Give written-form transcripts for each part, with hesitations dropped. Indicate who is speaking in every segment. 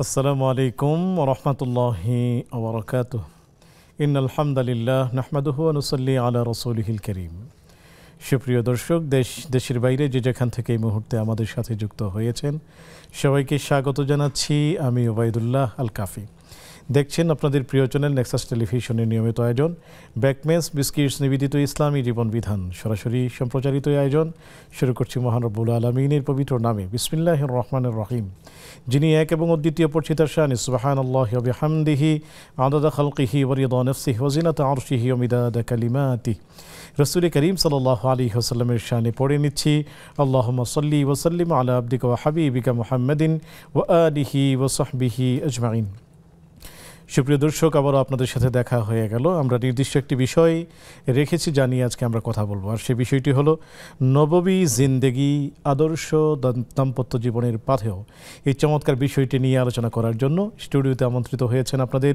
Speaker 1: আসসালামু আলাইকুম ওয়া রাহমাতুল্লাহি ওয়া বারাকাতুহু। ইন্নাল হামদালিল্লাহ নাহমাদুহু ওয়া নুসাল্লি আলা রাসূলিহিল কারীম। সুপ্রিয় দর্শক, দেশের বাইরে যে যেখান থেকে এই মুহূর্তে আমাদের সাথে যুক্ত হয়েছেন সবাইকে স্বাগত জানাচ্ছি। আমি ওবায়দুল্লাহ আল কাফি। দেখছেন আপনাদের প্রিয় চ্যানেল নেক্সাস টেলিভিশনের নিয়মিত আয়োজন ব্যাকমেস বিস্কিটস নিবেদিত ইসলামী জীবন বিধান সরাসরি সম্প্রচারিত আয়োজন শুরু করছি মহান রব্বুল আলামিনের পবিত্র নামে। বিসমিল্লাহির রহমানির রহিম। যিনি এক এবং অদ্বিতীয় পরিচিতার শানে সুবহানাল্লাহি ওয়া বিহামদিহি আদাদা খালকিহি ওয়া রিদা নাফসিহি ওয়া জিনাতা আরশিহি ওয়া মিদাদা কালিমাতিহি। রাসূল করিম সাল্লাল্লাহু আলাইহি ওয়াসাল্লামের শানে পড়ে নিচ্ছি আল্লাহুম্মা সাল্লি ওয়া সাল্লিম আলা আবদিকা ওয়া হাবিবিকা মুহাম্মাদিন ওয়া আলিহি ওয়া সাহবিহি আজমাইন। সুপ্রিয় দর্শক, আবারও আপনাদের সাথে দেখা হয়ে গেল। আমরা নির্দিষ্ট একটি বিষয় রেখেছি জানিয়ে আজকে আমরা কথা বলবো, আর সেই বিষয়টি হলো নববী জিন্দেগি আদর্শ দাম্পত্য জীবনের পাথেয়। এই চমৎকার বিষয়টি নিয়ে আলোচনা করার জন্য স্টুডিওতে আমন্ত্রিত হয়েছেন আপনাদের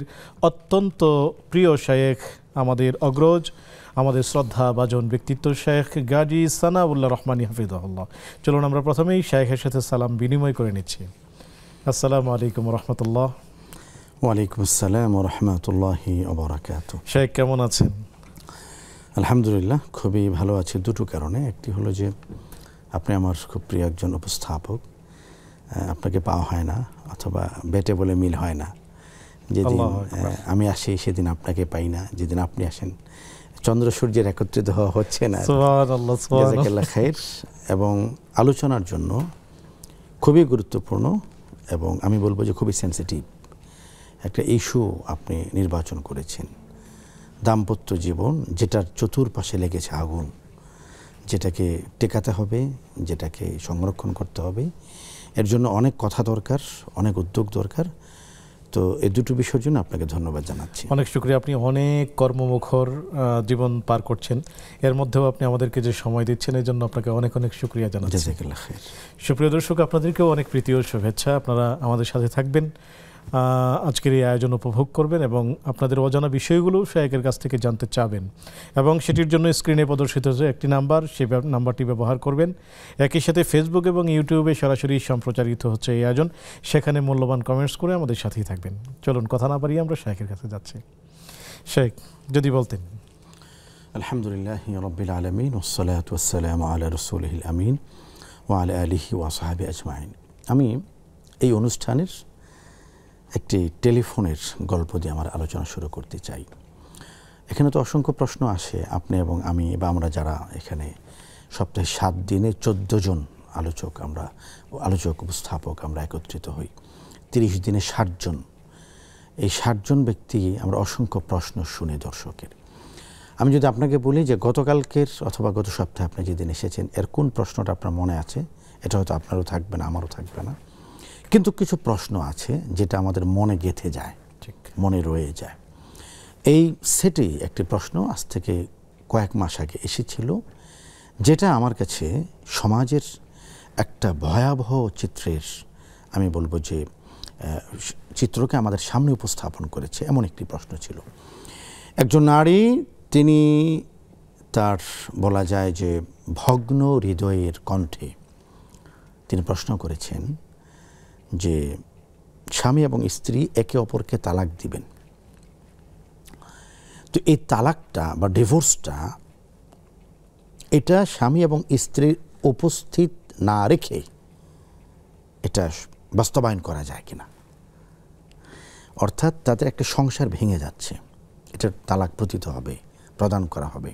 Speaker 1: অত্যন্ত প্রিয় শায়েখ, আমাদের অগ্রজ, আমাদের শ্রদ্ধাভাজন ব্যক্তিত্ব শেখ গাজী সানাউল্লাহ রহমানী হাফিজাহুল্লাহ। চলুন আমরা প্রথমেই শায়েখের সাথে সালাম বিনিময় করে নিচ্ছি। আসসালামু আলাইকুম রহমতুল্লাহ।
Speaker 2: ওয়ালাইকুম আসসালাম ওয়া রাহমাতুল্লাহি ওয়া বারাকাতুহু।
Speaker 1: শেখ কেমন আছেন?
Speaker 2: আলহামদুলিল্লাহ, খুবই ভালো আছি দুটো কারণে। একটি হলো যে আপনি আমার খুব প্রিয় একজন উপস্থাপক, আপনাকে পাওয়া হয় না, অথবা বেটে বলে মিল হয় না। যেদিন আমি আসি সেদিন আপনাকে পাই না, যেদিন আপনি আসেন চন্দ্র সূর্যের একত্রিত হওয়া হচ্ছে না। জাযাকাল্লাহ খাইর। এবং আলোচনার জন্য খুবই গুরুত্বপূর্ণ এবং আমি বলবো যে খুবই সেন্সিটিভ একটা ইস্যু আপনি নির্বাচন করেছেন। দাম্পত্য জীবন, যেটার চতুর্পাশে লেগেছে আগুন, যেটাকে টেকাতে হবে, যেটাকে সংরক্ষণ করতে হবে। এর জন্য অনেক কথা দরকার, অনেক উদ্যোগ দরকার। তো এই দুটো বিষয়ের জন্য আপনাকে ধন্যবাদ জানাচ্ছি।
Speaker 1: অনেক শুকরিয়া। আপনি অনেক কর্মমুখর জীবন পার করছেন, এর মধ্যেও আপনি আমাদেরকে যে সময় দিচ্ছেন এই জন্য আপনাকে অনেক অনেক শুকরিয়া জানাচ্ছি।
Speaker 2: জাযাকাল্লাহ খাইর।
Speaker 1: সুপ্রিয় দর্শক, আপনাদেরকেও অনেক প্রীতি ও শুভেচ্ছা। আপনারা আমাদের সাথে থাকবেন, আজকের এই আয়োজন উপভোগ করবেন এবং আপনাদের অজানা বিষয়গুলো শায়েখের কাছ থেকে জানতে চাবেন, এবং সেটির জন্য স্ক্রিনে প্রদর্শিত হচ্ছে একটি নাম্বার, সেই নাম্বারটি ব্যবহার করবেন। একই সাথে ফেসবুক এবং ইউটিউবে সরাসরি সম্প্রচারিত হচ্ছে এই আয়োজন, সেখানে মূল্যবান কমেন্টস করে আমাদের সাথেই থাকবেন। চলুন কথা না বাড়িয়ে আমরা শায়েখের কাছে যাচ্ছি। শায়েখ, যদি বলতেন।
Speaker 2: আলহামদুলিল্লাহি রাব্বিল আলামিন ওয়াসসালাতু ওয়াসসালামু আলা রাসূলিহিল আমিন ওয়া আলা আলিহি ওয়া সাহবিহি আজমাইন। আমি এই অনুষ্ঠানের একটি টেলিফোনের গল্প দিয়ে আমার আলোচনা শুরু করতে চাই। এখানে তো অসংখ্য প্রশ্ন আসে, আপনি এবং আমি বা আমরা যারা এখানে সপ্তাহে 7 দিনে 14 জন আলোচক উপস্থাপক আমরা একত্রিত হই, 30 দিনে 60 জন। এই 60 জন ব্যক্তি আমরা অসংখ্য প্রশ্ন শুনি দর্শকের। আমি যদি আপনাকে বলি যে গতকালকের অথবা গত সপ্তাহে আপনি যেদিন এসেছেন, এর কোন প্রশ্নটা আপনার মনে আছে? এটা হয়তো আপনারও থাকবে না, আমারও থাকবে না, কিন্তু কিছু প্রশ্ন আছে যেটা আমাদের মনে গেঁথে যায়, মনে রয়ে যায়। এই সেটে একটি প্রশ্ন আজ থেকে কয়েক মাস আগে এসেছিল, যেটা আমার কাছে সমাজের একটা ভয়াবহ চিত্রের, আমি বলবো যে চিত্রকে আমাদের সামনে উপস্থাপন করেছে। এমন একটি প্রশ্ন ছিল। একজন নারী, তিনি তার বলা যায় যে ভগ্ন হৃদয়ের কণ্ঠে তিনি প্রশ্ন করেছেন যে স্বামী এবং স্ত্রী একে অপরকে তালাক দিবেন, তো এই তালাকটা বা ডিভোর্সটা, এটা স্বামী এবং স্ত্রীর উপস্থিত না রেখে এটা বাস্তবায়ন করা যায় কিনা, অর্থাৎ তাদের একটা সংসার ভেঙে যাচ্ছে, এটার তালাক প্রদান করা হবে।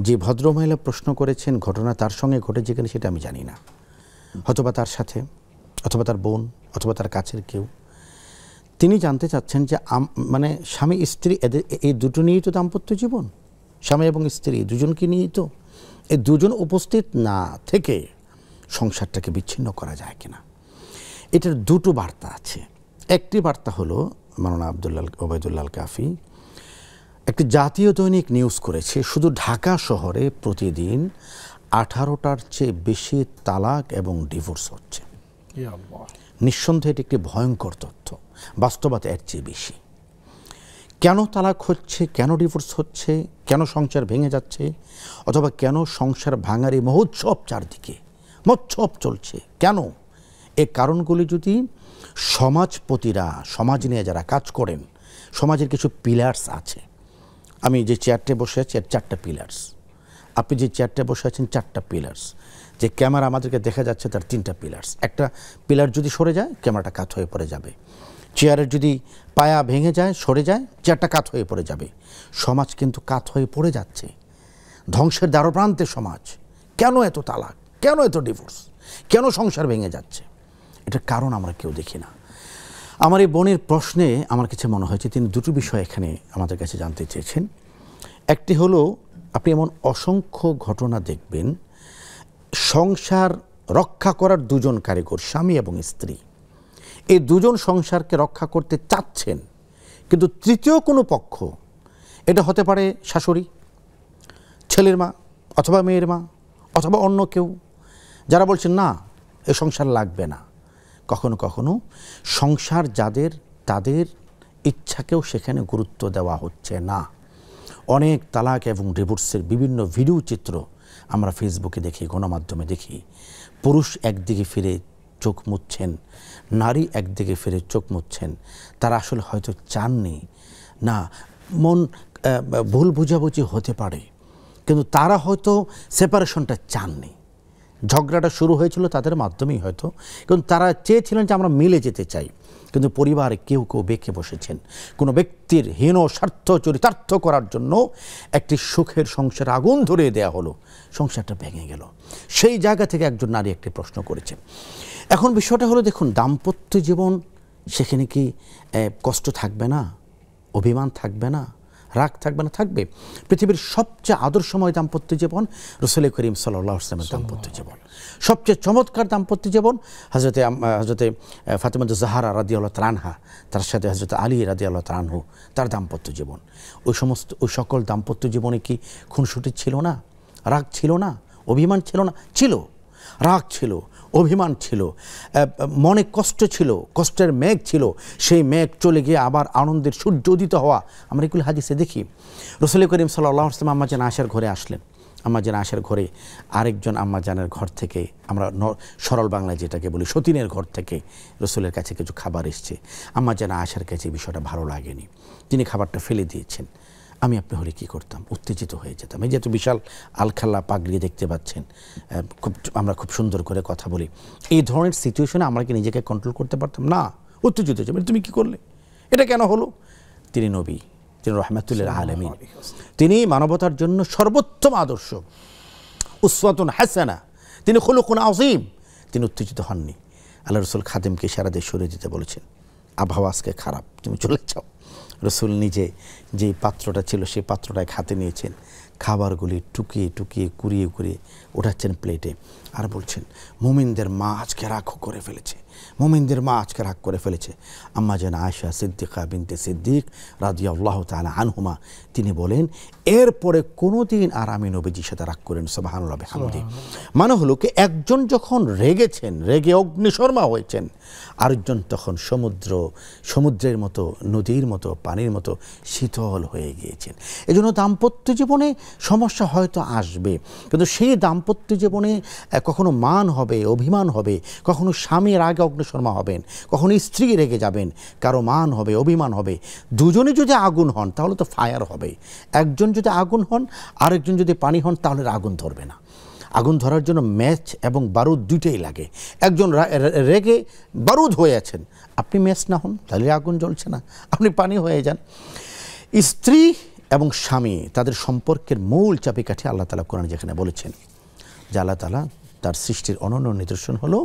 Speaker 2: যে ভদ্রমহিলা প্রশ্ন করেছেন, ঘটনা তার সঙ্গে ঘটেছে কিনা সেটা আমি জানি না, হয়তোবা তার সাথে, অথবা তার বোন, অথবা তার কাছের কেউ। তিনি জানতে চাচ্ছেন যে মানে স্বামী স্ত্রী এই দুটো নিয়েই তো দাম্পত্য জীবন, স্বামী এবং স্ত্রী দুজনকে নিয়েই তো, এই দুজন উপস্থিত না থেকে সংসারটাকে বিচ্ছিন্ন করা যায় কিনা। এটার দুটো বার্তা আছে। একটি বার্তা হলো, মাওলানা ওবায়দুল্লাহ আল কাফি একটি জাতীয় দৈনিক নিউজ করেছে, শুধু ঢাকা শহরে প্রতিদিন 18টার চেয়ে বেশি তালাক এবং ডিভোর্স হচ্ছে। নিঃসন্দেহে এটি একটি ভয়ঙ্কর তথ্য, বাস্তবতা এর চেয়ে বেশি। কেন তালাক হচ্ছে, কেন ডিভোর্স হচ্ছে, কেন সংসার ভেঙে যাচ্ছে, অথবা কেন সংসার ভাঙার এই মহোৎসব চারদিকে মহোৎসব চলছে, কেন এই কারণগুলি যদি সমাজপতিরা, সমাজ নিয়ে যারা কাজ করেন, সমাজের কিছু পিলার্স আছে। আমি যে চেয়ারটায় বসে আছি এর 4টা পিলার্স, আপনি যে চেয়ারটায় বসে আছেন 4টা পিলার্স, যে ক্যামেরা আমাদেরকে দেখা যাচ্ছে তার 3টা পিলার্স। একটা পিলার যদি সরে যায় ক্যামেরাটা কাত হয়ে পড়ে যাবে, চেয়ারের যদি পায়া ভেঙে যায়, সরে যায়, চেয়ারটা কাত হয়ে পড়ে যাবে। সমাজ কিন্তু কাত হয়ে পড়ে যাচ্ছে, ধ্বংসের দ্বারপ্রান্তে সমাজ। কেন এত তালাক, কেন এত ডিভোর্স, কেন সংসার ভেঙে যাচ্ছে? এটার কারণ আমরা কেউ দেখি না। আমার এই বোনের প্রশ্নে আমার কাছে মনে হয়েছে তিনি দুটো বিষয় এখানে আমাদের কাছে জানতে চেয়েছেন। একটি হলো, আপনি এমন অসংখ্য ঘটনা দেখবেন সংসার রক্ষা করার দুজন কারিগর, স্বামী এবং স্ত্রী, এই দুজন সংসারকে রক্ষা করতে চাচ্ছেন, কিন্তু তৃতীয় কোনো পক্ষ, এটা হতে পারে শাশুড়ি, ছেলের মা, অথবা মেয়ের মা, অথবা অন্য কেউ, যারা বলছেন না এ সংসার লাগবে না। কখনো কখনো সংসার যাদের, তাদের ইচ্ছাকেও সেখানে গুরুত্ব দেওয়া হচ্ছে না। অনেক তালাক এবং ডিভোর্সের বিভিন্ন ভিডিও চিত্র আমরা ফেসবুকে দেখি, গণমাধ্যমে দেখি। পুরুষ একদিকে ফিরে চোখ মুছছেন, নারী একদিকে ফিরে চোখ মুছছেন। তারা আসলে হয়তো চাননি না, মন ভুল বুঝাবুঝি হতে পারে, কিন্তু তারা হয়তো সেপারেশনটা চাননি। ঝগড়াটা শুরু হয়েছিল তাদের মাধ্যমেই হয়তো, কিন্তু তারা চেয়েছিলেন যে আমরা মিলে যেতে চাই। কিন্তু পরিবারে কেউ কেউ বেঁকে বসেছেন কোনো ব্যক্তির হীন স্বার্থ চরিতার্থ করার জন্য। একটি সুখের সংসারে আগুন ধরিয়ে দেওয়া হলো, সংসারটা ভেঙে গেল। সেই জায়গা থেকে একজন নারী একটি প্রশ্ন করেছেন। এখন বিষয়টা হলো, দেখুন, দাম্পত্য জীবন, সেখানে কি কষ্ট থাকবে না, অভিমান থাকবে না, রাগ থাকবে না? থাকবে। পৃথিবীর সবচেয়ে আদর্শময় দাম্পত্য জীবন রাসূল করিম সাল্লাল্লাহু আলাইহি ওয়াসাল্লামের দাম্পত্য জীবন। সবচেয়ে চমৎকার দাম্পত্য জীবন হযরতে ফাতিমা জাহরা রাদিয়াল্লাহু তাআলা আনহা, তার সাথে হযরত আলী রাদিয়াল্লাহু তাআলা আনহু, তার দাম্পত্য জীবন। ওই সকল দাম্পত্য জীবনে কি খুনসুটি ছিল না, রাগ ছিল না, অভিমান ছিল না? ছিল। রাগ ছিল, অভিমান ছিল, মনে কষ্ট ছিল, কষ্টের মেঘ ছিল। সেই মেঘ চলে গিয়ে আবার আনন্দের সূর্য উদিত হওয়া আমরা এগুলো হাদিসে দেখি। রাসূল করিম সাল্লাল্লাহু আলাইহি ওয়াসাল্লাম আম্মাজান আয়েশার ঘরে আসলেন। আম্মাজান আয়েশার ঘরে আরেকজন আম্মাজানের ঘর থেকে, আমরা সরল বাংলায় যেটাকে বলি সতীনের ঘর থেকে রাসূলের কাছে কিছু খাবার এসছে। আম্মাজান আয়েশার কাছে বিষয়টা ভালো লাগেনি, তিনি খাবারটা ফেলে দিয়েছেন। আমি আপনি হলে কী করতাম? উত্তেজিত হয়ে যেতাম। এই যেহেতু বিশাল আলখাল্লা পাগড়ি দেখতে পাচ্ছেন, আমরা খুব সুন্দর করে কথা বলি, এই ধরনের সিচুয়েশনে আমরা কি নিজেকে কন্ট্রোল করতে পারতাম না? উত্তেজিত হয়ে যাবে, তুমি কী করলে, এটা কেন হলো? তিনি নবী, তিনি রাহমাতুল আলামিন, তিনি মানবতার জন্য সর্বোত্তম আদর্শ, উসওয়াতুন হাসানা, তিনি খুলুকুন আযীম। তিনি উত্তেজিত হননি। আল্লাহ রাসূল খাদেমকে ইশারা দিয়ে সরে যেতে বলেছেন, আবহাওয়া আজকে খারাপ, তুমি চলে যাও। রাসূল নিজে যেই পাত্রটা ছিল সেই পাত্রটায় হাতে নিয়েছেন, খাবারগুলি টুকিয়ে টুকিয়ে কুড়িয়ে কুড়িয়ে ওঠাচ্ছেন প্লেটে, আর বলছেন, মুমিনদের মা আজকে রাগ করে ফেলেছে, মুমিনদের মা আজকে রাগ করে ফেলেছে। আম্মাজান আয়েশা সিদ্দিকা বিনতে সিদ্দিক রাদিয়াল্লাহু তাআলা আনহুমা, তিনি বলেন, এরপরে কোনোদিন আর আমি নবীজির সাথে রাগ করেন। সুবহানাল্লাহ বিহামদি। মানে হলো কি, একজন যখন রেগেছেন, রেগে অগ্নিশর্মা হয়েছেন, আরেকজন তখন সমুদ্রের মতো, নদীর মতো, পানির মতো শীতল হয়ে গিয়েছেন। এজন্য দাম্পত্য জীবনে সমস্যা হয়তো আসবে, কিন্তু সেই দাম্পত্য জীবনে কখনো মান হবে, অভিমান হবে, কখনো স্বামীর আগে অগ্নিশর্মা হবেন, কখনো স্ত্রী রেগে যাবেন, কারো মান হবে, অভিমান হবে। দুজনে যদি আগুন হন তাহলে তো ফায়ার হবে। একজন যদি আগুন হন, আরেকজন যদি পানি হন, তাহলে আগুন ধরবে না। আগুন ধরার জন্য ম্যাচ এবং বারুদ দুইটাই লাগে। একজন রেগে বারুদ হয়ে আছেন, আপনি ম্যাচ না হন, তাহলে আগুন জ্বলছে না, আপনি পানি হয়ে যান। স্ত্রী এবং স্বামী, তাদের সম্পর্কের মূল চাবিকাঠি আল্লাহ তাআলা কোরআনে যেখানে বলেছেন যে আল্লাহ তাআলা তার সৃষ্টির অনন্য নিদর্শন হলো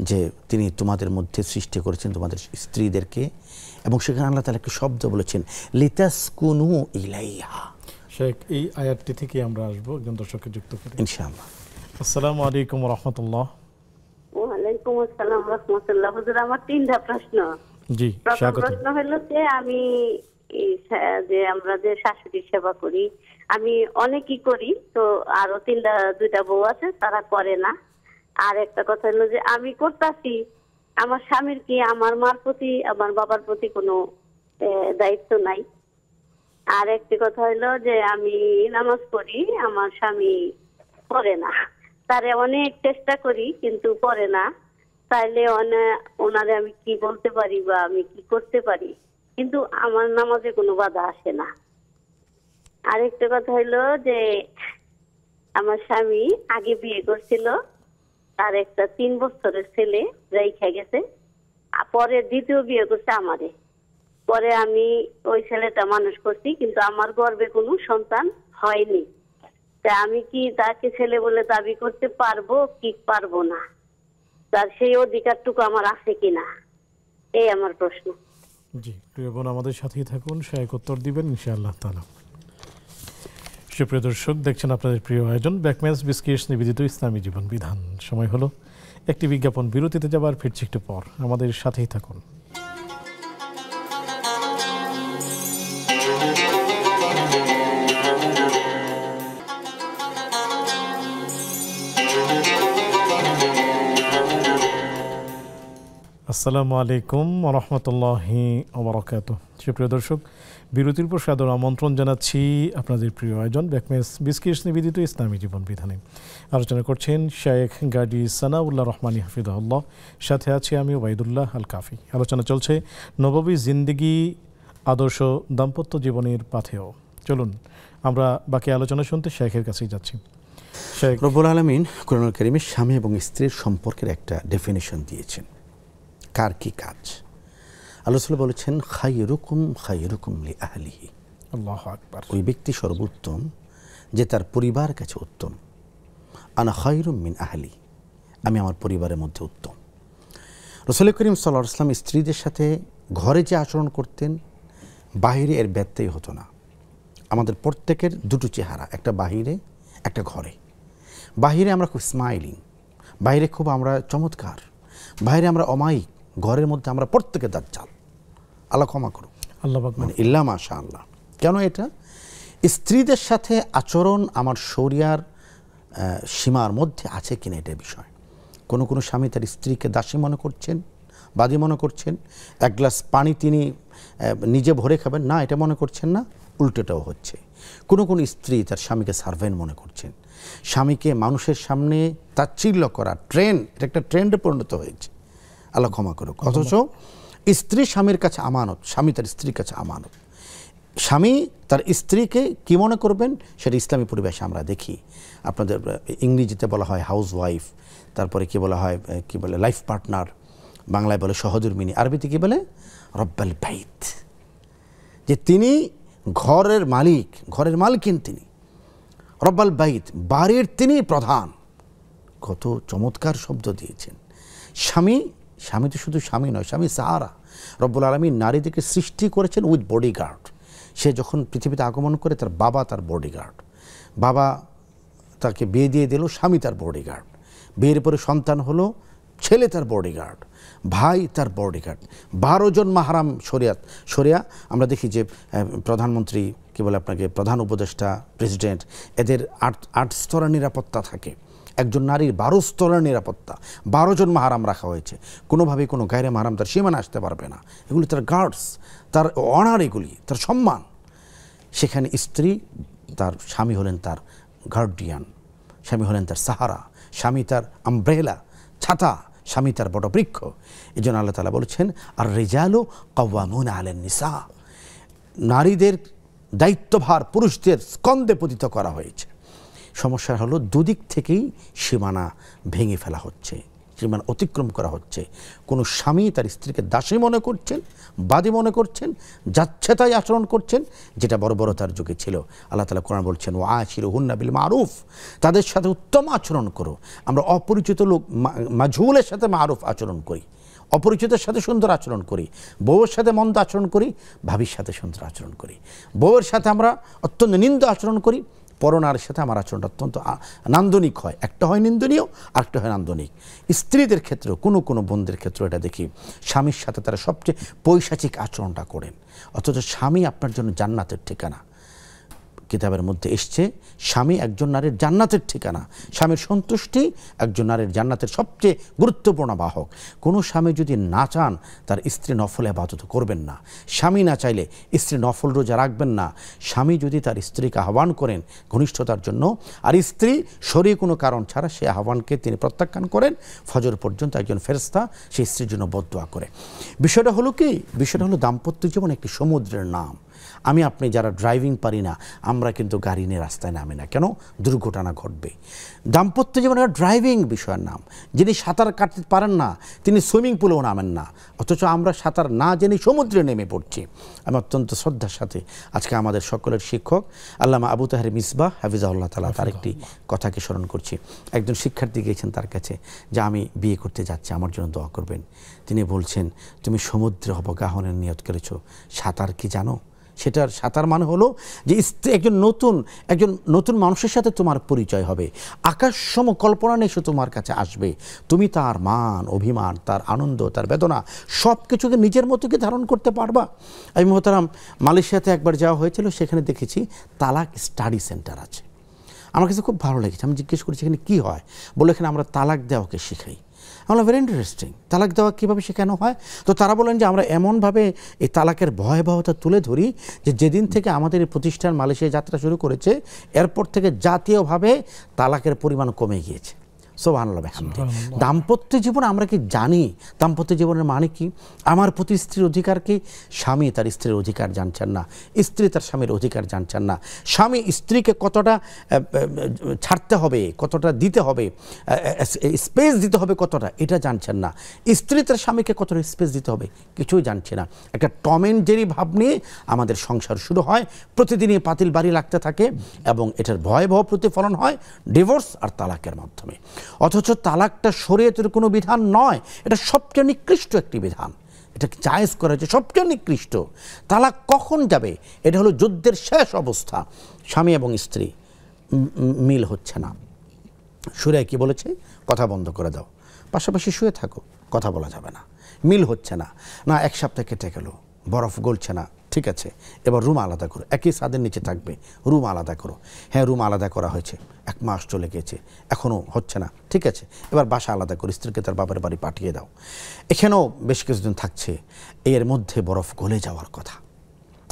Speaker 2: যে তিনি তোমাদের মধ্যে সৃষ্টি করেছেন তোমাদের স্ত্রীদেরকে, এবং সেখানে আল্লাহ তাআলা একটি শব্দ বলেছেন, লিতাসকুনু ইলাইহা।
Speaker 1: শেখ, এই আয়াতটি থেকে আমরা আসবো, একজন দর্শককে যুক্ত করি
Speaker 2: ইনশাআল্লাহ।
Speaker 1: আসসালামু আলাইকুম ওয়া রাহমাতুল্লাহ।
Speaker 3: ওয়া আলাইকুম আসসালাম ওয়া রাহমাতুল্লাহ। হুজুর, আমার 3টা প্রশ্ন।
Speaker 1: জি, স্বাগত।
Speaker 3: প্রশ্ন হলো যে আমি আমরা যে শাশুড়ির সেবা করি, আমি অনেকই করি, তো আরো 2টা বউ আছে, তারা করে না। আর একটা কথা হলো যে আমি করতেছি, আমার স্বামীর কি আমার মার প্রতি, আমার বাবার প্রতি কোনো দায়িত্ব নাই। আর একটি কথা হলো যে আমি নামাজ পড়ি, আমার স্বামী পড়ে না, তারে অনেক চেষ্টা করি কিন্তু পড়ে না। তাইলে ওনারে আমি কি বলতে পারি বা আমি কি করতে পারি, কিন্তু আমার নামাজে কোনো বাধা আসে না। আরেকটা কথা হলো যে আমার স্বামী আগে বিয়ে করছিল, তার একটা 3 বছরের ছেলে রেখে গেছে, পরে দ্বিতীয় বিয়ে করছে আমারে। পরে আমি ওই ছেলেটা মানুষ করছি, কিন্তু আমার গর্ভে কোনো সন্তান হয়নি। তা আমি কি তাকে ছেলে বলে দাবি করতে পারবো কি পারবো না, তার সেই অধিকারটুকু আমার আছে কিনা, এই আমার প্রশ্ন।
Speaker 1: জি, প্রিয় বোন আমাদের সাথেই থাকুন, শায়েখ উত্তর দিবেন ইনশাআল্লাহ তাআলা। সুপ্রিয় দর্শক, দেখছেন আপনাদের প্রিয় আয়োজন ব্যাকম্যাচ বিস্কিটস নিবেদিত ইসলামী জীবন বিধান। সময় হলো একটি বিজ্ঞাপন বিরতিতে যাবার, ফিরছি একটু পর, আমাদের সাথেই থাকুন। আসসালামু আলাইকুম ওয়া রাহমাতুল্লাহি ওয়া বারাকাতুহু। সুপ্রিয় দর্শক, বিরতির পর সাদর আমন্ত্রণ জানাচ্ছি আপনাদের প্রিয় আয়োজন ব্যাকম্যাচ বিস্কিটস নিবেদিত ইসলামী জীবন বিধানে। আলোচনা করছেন শায়েখ গাজী সানাউল্লাহ রহমানী হাফিজাহুল্লাহ, সাথে আছি আমি ওবাইদুল্লাহ আল কাফি। আলোচনা চলছে নববী জিন্দেগি, আদর্শ দাম্পত্য জীবনের পাথেয়। চলুন আমরা বাকি আলোচনা শুনতে শায়েখের কাছেই যাচ্ছি। শায়েখ,
Speaker 2: রব্বুল আলামিন কোরআনুল কারীমে স্বামী এবং স্ত্রীর সম্পর্কের একটা ডেফিনিশন দিয়েছেন, কার কি কাজ। আল্লাহ তাআলা বলেছেন খায়রুকুম খায়রুকুম লিআহলিহি,
Speaker 1: আল্লাহু আকবার।
Speaker 2: ওই ব্যক্তি সর্বোত্তম যে তার পরিবার কাছে উত্তম। আনা খায়রুম মিন আহলি, আমি আমার পরিবারের মধ্যে উত্তম। রাসূল করিম সাল্লাল্লাহু আলাইহি ওয়াসাল্লাম স্ত্রীদের সাথে ঘরে যে আচরণ করতেন, বাহিরে এর ব্যত্যয় হতো না। আমাদের প্রত্যেকের দুটো চেহারা, একটা বাহিরে একটা ঘরে। বাহিরে আমরা খুব স্মাইলিং, বাইরে খুব আমরা চমৎকার, বাইরে আমরা অমায়িক, ঘরের মধ্যে আমরা প্রত্যেকে দাজ্জাল। আল্লাহ ক্ষমা করুন,
Speaker 1: আল্লাহ
Speaker 2: মানে ইল্লা মাশা আল্লাহ। কেন এটা? স্ত্রীদের সাথে আচরণ আমার শরিয়ার সীমার মধ্যে আছে কিনা এটা বিষয়। কোনো কোনো স্বামী তার স্ত্রীকে দাসী মনে করছেন, বাদী মনে করছেন। এক গ্লাস পানি তিনি নিজে ভরে খাবেন না, এটা মনে করছেন না, উল্টোটাও হচ্ছে। কোনো কোনো স্ত্রী তার স্বামীকে সার্ভেন্ট মনে করছেন। স্বামীকে মানুষের সামনে তাচ্ছিল্য করা ট্রেন্ড, এটা একটা ট্রেন্ডে পরিণত হয়েছে। আল্লাহ ক্ষমা করুক। অথচ স্ত্রী স্বামীর কাছে আমানত, স্বামী তার স্ত্রীর কাছে আমানত। স্বামী তার স্ত্রীকে কি মনে করবেন সেটা ইসলামী পরিবেশে আমরা দেখি। আপনাদের ইংরেজিতে বলা হয় হাউস ওয়াইফ, তারপরে কি বলা হয়, কি বলে লাইফ পার্টনার, বাংলায় বলে সহধর্মিনী, আরবিতে কি বলে রব্বাল বাইত, যে তিনি ঘরের মালিক, ঘরের মালিকিন তিনি। রব্বাল বাইত, বাড়ির তিনি প্রধান। কত চমৎকার শব্দ দিয়েছেন। স্বামী, স্বামী তো শুধু স্বামী নয়, স্বামী সাহারা। রব্বুল আলামিন নারীদেরকে সৃষ্টি করেছেন উইথ বডিগার্ড। সে যখন পৃথিবীতে আগমন করে তার বাবা তার বডিগার্ড, বাবা তাকে বিয়ে দিয়ে দিল, স্বামী তার বডিগার্ড। বিয়ের পরে সন্তান হলো, ছেলে তার বডিগার্ড, ভাই তার বডিগার্ড। 12 জন মাহারাম শরিয়া আমরা দেখি যে প্রধানমন্ত্রী, কি বলে আপনাকে, প্রধান উপদেষ্টা, প্রেসিডেন্ট, এদের 8 স্তরের নিরাপত্তা থাকে। একজন নারীর 12 স্তরের নিরাপত্তা, 12 জন মাহারাম রাখা হয়েছে। কোনোভাবেই কোনো গায়রে মাহারাম তার সীমানা আসতে পারবে না। এগুলি তার গার্ডস, তার অনার, এগুলি তার সম্মান। সেখানে স্ত্রী, তার স্বামী হলেন তার গার্ডিয়ান, স্বামী হলেন তার সাহারা, স্বামী তার আমব্রেলা, ছাতা, স্বামী তার বটবৃক্ষ। এই জন্য আল্লাহ তাআলা বলেছেন আর রিজালু কাওয়ামুনা আলান নিসা, নারীদের দায়িত্বভার পুরুষদের স্কন্ধে পতিত করা হয়েছে। সমস্যা হলো দুদিক থেকেই সীমানা ভেঙে ফেলা হচ্ছে, সীমানা অতিক্রম করা হচ্ছে। কোনো স্বামী তার স্ত্রীকে দাসী মনে করছেন, বাদী মনে করছেন, যাচ্ছে তাই আচরণ করছেন, যেটা বর্বরতার যুগে ছিল। আল্লাহ তাআলা কোরআন বলছেন ওয়া আশিরুহুন্না বিল মারুফ, তাদের সাথে উত্তম আচরণ করো। আমরা অপরিচিত লোক, মাজহুলের সাথে মারুফ আচরণ করি, অপরিচিতের সাথে সুন্দর আচরণ করি, বউয়ের সাথে মন্দ আচরণ করি, ভাবির সাথে সুন্দর আচরণ করি। বউয়ের সাথে আমরা অত্যন্ত নিন্দ আচরণ করি, পরনারীর সাথে আমার আচরণটা অত্যন্ত নান্দনিক হয়। একটা হয় নিন্দনীয়, আরেকটা হয় নান্দনিক। স্ত্রীদের ক্ষেত্রে, কোনো কোনো বোনদের ক্ষেত্রে এটা দেখি, স্বামীর সাথে তারা সবচেয়ে পৈশাচিক আচরণটা করেন, অথচ স্বামী আপনার জন্য জান্নাতের ঠিকানা। কিতাবের মধ্যে এসছে স্বামী একজন নারীর জান্নাতের ঠিকানা, স্বামীর সন্তুষ্টি একজন নারীর জান্নাতের সবচেয়ে গুরুত্বপূর্ণ বাহক। কোনো স্বামী যদি না চান তার স্ত্রী নফল ইবাদত করবেন না, স্বামী না চাইলে স্ত্রী নফল রোজা রাখবেন না। স্বামী যদি তার স্ত্রীকে আহ্বান করেন ঘনিষ্ঠতার জন্য, আর স্ত্রী শরীর কোনো কারণ ছাড়া সে আহ্বানকে তিনি প্রত্যাখ্যান করেন, ফজর পর্যন্ত একজন ফেরেশতা সেই স্ত্রীর জন্য বদদোয়া করে। বিষয়টা হলো কি, বিষয়টা হলো দাম্পত্য জীবন একটি সমুদ্রের নাম। আমি আপনি যারা ড্রাইভিং পারি না আমরা কিন্তু গাড়ি নিয়ে রাস্তায় নামি না, কেন? দুর্ঘটনা ঘটবে। দাম্পত্য জীবনের ড্রাইভিং বিষয়ের নাম। যিনি সাঁতার কাটতে পারেন না তিনি সুইমিং পুলেও নামেন না, অথচ আমরা সাঁতার না জেনে সমুদ্রে নেমে পড়ছি। আমি অত্যন্ত শ্রদ্ধার সাথে আজকে আমাদের সকলের শিক্ষক আল্লামা আবু তাহের মিসবাহ হাফিজাহুল্লাহ তাআলা তার একটি কথাকে স্মরণ করছি। একজন শিক্ষার্থী গিয়েছেন তার কাছে যে আমি বিয়ে করতে যাচ্ছি, আমার জন্য দোয়া করবেন। তিনি বলছেন, তুমি সমুদ্রে অবগাহনের নিয়ত করেছো, সাঁতার কি জানো? সেটার সাঁতার মানে হলো যে স্ত্রী একজন নতুন মানুষের সাথে তোমার পরিচয় হবে, আকাশসম কল্পনা নিয়ে সে তোমার কাছে আসবে, তুমি তার মান অভিমান, তার আনন্দ, তার বেদনা সব কিছুকে নিজের মতো কি ধারণ করতে পারবা? আমি মোহতারাম মালয়েশিয়াতে একবার যাওয়া হয়েছিল, সেখানে দেখেছি তালাক স্টাডি সেন্টার আছে। আমার কাছে খুব ভালো লেগেছে। আমি জিজ্ঞেস করেছি এখানে কী হয়, বলে এখানে আমরা তালাক দেওয়াকে শেখাই। আমরা ভেরি ইন্টারেস্টিং, তালাক দেওয়া কীভাবে শেখানো হয়? তো তারা বলেন যে আমরা এমনভাবে এই তালাকের ভয়াবহতা তুলে ধরি যে যেদিন থেকে আমাদের এই প্রতিষ্ঠান মালয়েশিয়া যাত্রা শুরু করেছে এরপর থেকে জাতীয়ভাবে তালাকের পরিমাণ কমে গিয়েছে। সুবহানাল্লাহ। দাম্পত্য জীবন আমরা কি জানি? দাম্পত্য জীবনের মানে কি? আমার প্রতি স্ত্রীর অধিকার কি? স্বামী তার স্ত্রীর অধিকার জানছেন না, স্ত্রী তার স্বামীর অধিকার জানছেন না। স্বামী স্ত্রীকে কতটা ছাড়তে হবে, কতটা দিতে হবে, স্পেস দিতে হবে কতটা, এটা জানছেন না। স্ত্রী তার স্বামীকে কতটা স্পেস দিতে হবে কিছুই জানছে না। একটা টম এন্ড জেরি ভাব নিয়ে আমাদের সংসার শুরু হয়, প্রতিদিনই পাতিল বাড়ি লাগতে থাকে এবং এটার ভয়াবহ প্রতিফলন হয় ডিভোর্স আর তালাকের মাধ্যমে। অথচ তালাকটা শরীয়তের কোনো বিধান নয়, এটা সবচেয়ে নিকৃষ্ট একটি বিধান। এটা জায়েজ করা হয়েছে সবচেয়ে নিকৃষ্ট। তালাক কখন যাবে? এটা হলো যুদ্ধের শেষ অবস্থা, স্বামী এবং স্ত্রী মিল হচ্ছে না। শুরে কি বলেছে? কথা বন্ধ করে দাও, পাশাপাশি শুয়ে থাকো, কথা বলা যাবে না। মিল হচ্ছে না, না এক সপ্তাহ কেটে গেল, বরফ গলছে না, ঠিক আছে এবার রুম আলাদা করো, একই ছাদের নিচে থাকবে, রুম আলাদা করো। হ্যাঁ রুম আলাদা করা হয়েছে, 1 মাস চলে গিয়েছে, এখনও হচ্ছে না, ঠিক আছে এবার বাসা আলাদা করো, স্ত্রীকে তার বাবার বাড়ি পাঠিয়ে দাও। এখানেও বেশ কিছুদিন থাকছে, এর মধ্যে বরফ গলে যাওয়ার কথা,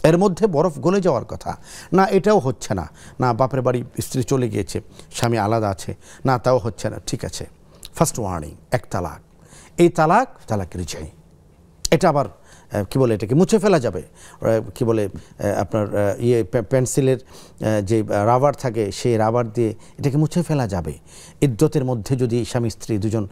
Speaker 2: এর মধ্যে বরফ গলে যাওয়ার কথা। না এটাও হচ্ছে না, না বাপের বাড়ি স্ত্রী চলে গিয়েছে, স্বামী আলাদা আছে, না তাও হচ্ছে না, ঠিক আছে ফার্স্ট ওয়ার্নিং, 1 তালাক। এই তালাক রিজাই, এটা আবার কি বলে এটাকে মুছে ফেলা যাবে। কি বলে আপনার পেন্সিলের যে রাবার থাকে সেই রাবার দিয়ে এটাকে মুছে ফেলা যাবে। ইদ্যতের মধ্যে যদি স্বামী স্ত্রী দুজন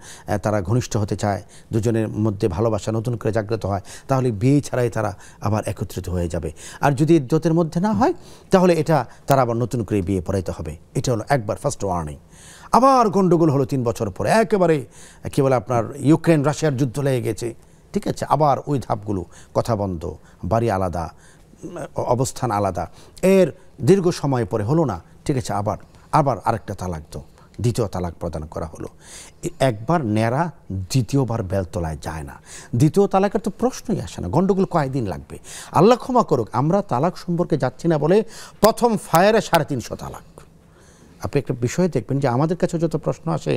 Speaker 2: তারা ঘনিষ্ঠ হতে চায়, দুজনের মধ্যে ভালোবাসা নতুন করে জাগ্রত হয়, তাহলে বিয়ে ছাড়াই তারা আবার একত্রিত হয়ে যাবে। আর যদি ইদ্যতের মধ্যে না হয় তাহলে এটা তারা আবার নতুন করে বিয়ে পড়াইতে হবে। এটা হলো একবার ফার্স্ট ওয়ার্নিং। আবার গণ্ডগোল হলো 3 বছর পরে, একেবারে কি বলে আপনার ইউক্রেন রাশিয়ার যুদ্ধ লেগে গেছে, ঠিক আছে আবার ওই ধাপগুলো, কথা বন্ধ, বাড়ি আলাদা, অবস্থান আলাদা। এর দীর্ঘ সময় পরে হলো না, ঠিক আছে আবার আরেকটা তালাক দাও, দ্বিতীয় তালাক প্রদান করা হলো। একবার ন্যাড়া দ্বিতীয়বার বেলতলায় যায় না। দ্বিতীয় তালাকের তো প্রশ্নই আসে না, গণ্ডগোল কয়েকদিন লাগবে। আল্লাহ ক্ষমা করুক, আমরা তালাক সম্পর্কে যাচ্ছি না বলে প্রথম ফায়ারে 350 তালাক। আপনি একটা বিষয় দেখবেন যে আমাদের কাছে যত প্রশ্ন আসে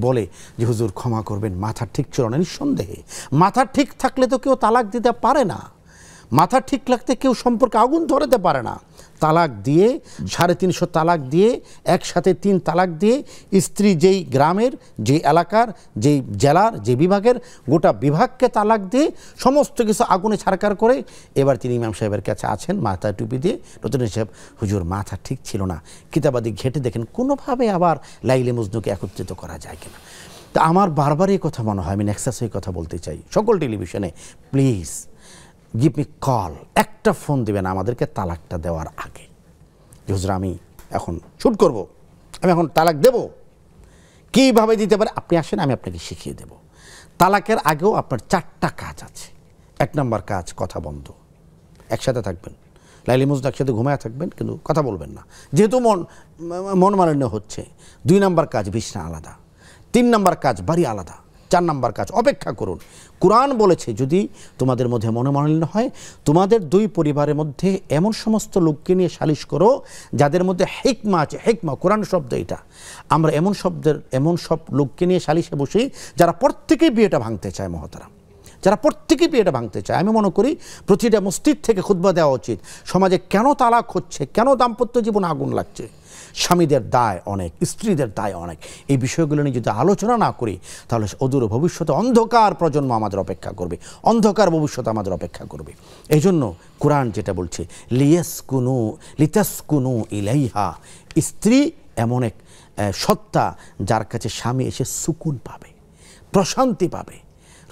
Speaker 2: বলে যে হুজুর ক্ষমা করবেন মাথা ঠিক ছিল না। নিঃসন্দেহে মাথা ঠিক থাকলে তো কেউ তালাক দিতে পারে না, মাথা ঠিক লাগতে কেউ সম্পর্কে আগুন ধরাতে পারে না। তালাক দিয়ে 350 তালাক দিয়ে একসাথে 3 তালাক দিয়ে স্ত্রী যেই গ্রামের, যেই এলাকার, যেই জেলার, যে বিভাগের, গোটা বিভাগকে তালাক দিয়ে সমস্ত কিছু আগুনে ছারকার করে এবার তিনি ইমাম সাহেবের কাছে আছেন মাথা টুপি দিয়ে, নতুন সাহেব হুজুর মাথা ঠিক ছিল না, কিতাবাদি ঘেটে দেখেন কোনোভাবে আবার লাইলে মজনুকে একত্রিত করা যায় কিনা। তা আমার বারবার এই কথা মনে হয়, আমি নেক্সাস এই কথা বলতে চাই সকল টেলিভিশনে, প্লিজ গিভ মি কল, একটা ফোন দেবেন আমাদেরকে তালাকটা দেওয়ার আগে, যে হুজুর আমি এখন শুট করব, আমি এখন তালাক দেব, কীভাবে দিতে পারে আপনি আসেন, আমি আপনাকে শিখিয়ে দেব। তালাকের আগেও আপনার 4টা কাজ আছে। 1 নম্বর কাজ, কথা বন্ধ, একসাথে থাকবেন, লাইলি মজনু একসাথে ঘুমায় থাকবেন কিন্তু কথা বলবেন না, যেহেতু মন মালিন্য হচ্ছে। 2 নম্বর কাজ, বিছনা আলাদা। 3 নম্বর কাজ, বাড়ি আলাদা। 4 নাম্বার কাজ, অপেক্ষা করুন। কুরআন বলেছে যদি তোমাদের মধ্যে মনোমালিন্য হয়, তোমাদের 2 পরিবারের মধ্যে এমন সমস্ত লোককে নিয়ে সালিশ করো যাদের মধ্যে হিকমা আছে। হিকমা কোরআন শব্দ এটা। আমরা এমন সব লোককে নিয়ে সালিশে বসি যারা প্রত্যেকেই বিয়েটা ভাঙতে চায় মহতারাম, যারা প্রত্যেকেই বিয়েটা ভাঙতে চায়। আমি মনে করি প্রতিটা মসজিদ থেকে খুতবা দেওয়া উচিত, সমাজে কেন তালাক হচ্ছে, কেন দাম্পত্য জীবন আগুন লাগছে। স্বামীদের দায় অনেক, স্ত্রীদের দায় অনেক। এই বিষয়গুলো নিয়ে যদি আলোচনা না করি তাহলে অদূর ভবিষ্যতে অন্ধকার প্রজন্ম আমাদের অপেক্ষা করবে, অন্ধকার ভবিষ্যৎ আমাদের অপেক্ষা করবে। এই জন্য কোরআন যেটা বলছে লিতাসকুনু ইলাইহা, স্ত্রী এমন এক সত্তা যার কাছে স্বামী এসে সুকুন পাবে, প্রশান্তি পাবে।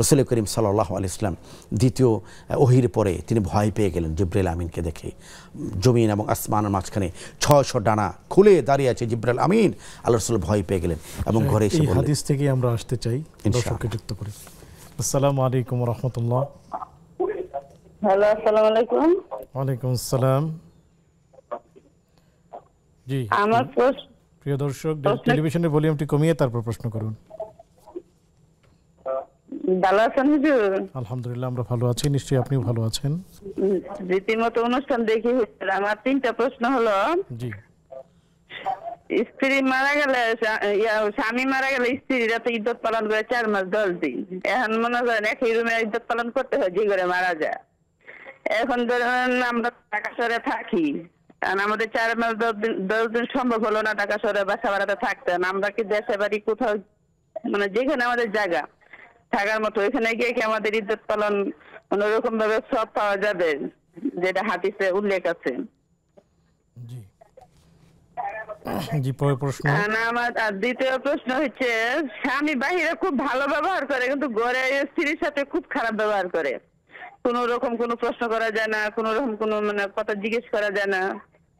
Speaker 2: রাসূল করিম সাল্লাল্লাহু আলাইহি ওয়াসাল্লাম দ্বিতীয় ওহীর পরে তিনি ভয় পেয়ে গেলেন জিবরাইল আমিনকে দেখে। জমিন এবং আসমানের মাঝখানে 600 ডানা খুলে দাঁড়িয়ে আছে জিবরাইল আমিন। আল্লাহ রাসূল ভয় পেয়ে গেলেন এবং ঘরে এসে বললেন,
Speaker 1: হাদিস থেকে আমরা আসতে চাই, দর্শককে যুক্ত করি। আসসালামু আলাইকুম ওয়া রাহমাতুল্লাহ।
Speaker 4: হ্যালো, আসসালামু আলাইকুম।
Speaker 1: ওয়ালাইকুম আসসালাম। জি,
Speaker 4: আমার
Speaker 1: প্রিয় দর্শক, টেলিভিশনের ভলিউমটি কমিয়ে তারপর প্রশ্ন করুন।
Speaker 4: ভালো আছেন হুজুর?
Speaker 1: আলহামদুলিল্লাহ, আমরা ভালো আছি, নিশ্চয়ই আপনিও ভালো আছেন।
Speaker 4: রীতিমতো অনুষ্ঠান দেখি হুজুর। আমার 3টা প্রশ্ন হলো,
Speaker 1: জি,
Speaker 4: স্ত্রী মারা গেলে, স্বামী মারা গেলে স্ত্রীরা তো ইদ্যত পালন করে 4 মাস 10 দিন। এখন মনে করেন একই রুমে ইদ্যত পালন করতে হয় যে ঘরে মারা যায়। এখন ধরেন আমরা ঢাকা শহরে থাকি, কারণ আমাদের 4 মাস 10 দিন সম্ভব হলো না ঢাকা শহরে বাসা ভাড়াতে থাকতে। আমরা কি দেশে বাড়ি কোথাও, মানে যেখানে আমাদের জায়গা থাকার মতো ওইখানে গিয়ে কি আমাদের ইদ্যত পালন অন্যরকম ভাবে সব পাওয়া যাবে, যেটা হাদিসে উল্লেখ আছে?
Speaker 1: জি, জি, পরের প্রশ্ন।
Speaker 4: আমার দ্বিতীয় প্রশ্ন হচ্ছে, স্বামী বাহিরে খুব ভালো ব্যবহার করে কিন্তু ঘরে স্ত্রীর সাথে খুব খারাপ ব্যবহার করে। কোন রকম কোনো প্রশ্ন করা যায় না, কোন রকম কোনো মানে কথা জিজ্ঞেস করা যায় না।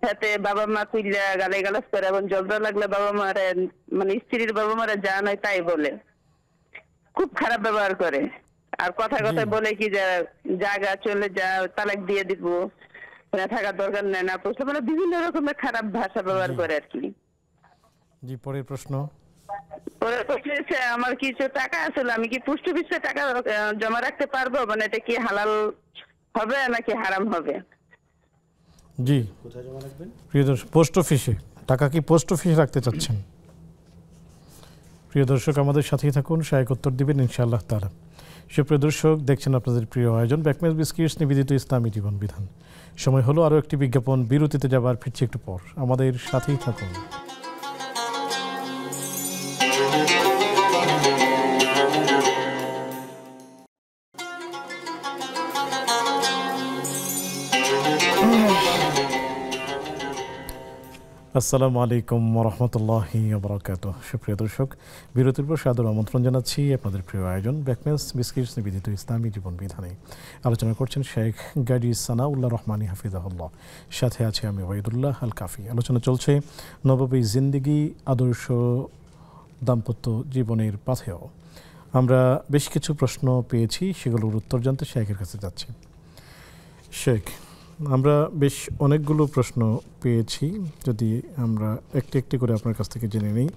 Speaker 4: সাথে বাবা মা তুইলা গালাগালাজ করে এবং ঝগড়া লাগলে বাবা মারে, মানে স্ত্রীর বাবা মারা যা নয় তাই বলে, খুব খারাপ ব্যবহার করে। আর কথায় বলে কি যে জায়গা চলে যা, তালাক দিয়ে দিব, থাকার দরকার নেই না, প্রশ্ন মানে বিভিন্ন রকমের খারাপ ভাষা ব্যবহার করে আর কি।
Speaker 1: জি, পরের প্রশ্ন।
Speaker 4: পরের প্রশ্ন হচ্ছে, আমার কিছু টাকা আছে, আমি কি পোস্ট অফিসে টাকা জমা রাখতে পারবো? মানে এটা কি হালাল হবে নাকি হারাম হবে?
Speaker 1: জি, কোথায় জমা রাখবেন? প্রিয় দর্শক, পোস্ট অফিসে। টাকা কি পোস্ট অফিসে রাখতে চাচ্ছেন? প্রিয় দর্শক, আমাদের সাথেই থাকুন, শায়েখ উত্তর দিবেন ইনশাআল্লাহ তাআলা। সুপ্রিয় দর্শক, দেখছেন আপনাদের প্রিয় আয়োজন ব্যাকমেজ বিস্কিটস নিবেদিত ইসলামী জীবন বিধান। সময় হলো আরও একটি বিজ্ঞাপন, বিরতিতে যাবার, ফিরছি একটু পর, আমাদের সাথেই থাকুন। আসসালামু আলাইকুম ওয়া রাহমাতুল্লাহি ওয়া বারাকাতুহু। সুপ্রিয় দর্শক, বিরতির পর সাদর আমন্ত্রণ জানাচ্ছি আপনাদের প্রিয় আয়োজন ব্যাকমেজ বিস্কিটস নিবেদিত ইসলামী জীবন বিধানে। আলোচনা করছেন শেখ গাজী সানাউল্লাহ রহমানী হাফিজাহুল্লাহ, সাথে আছে আমি ওয়াইদুল্লাহ আল কাফি। আলোচনা চলছে নববী জিন্দেগি, আদর্শ দাম্পত্য জীবনের পাথেও। আমরা বেশ কিছু প্রশ্ন পেয়েছি, সেগুলোর উত্তর জানতে শেখের কাছে যাচ্ছি। শেখ, আমরা বেশ অনেকগুলো প্রশ্ন পেয়েছি, যদি আমরা একটি একটি করে আপনার কাছ থেকে জেনে নিই।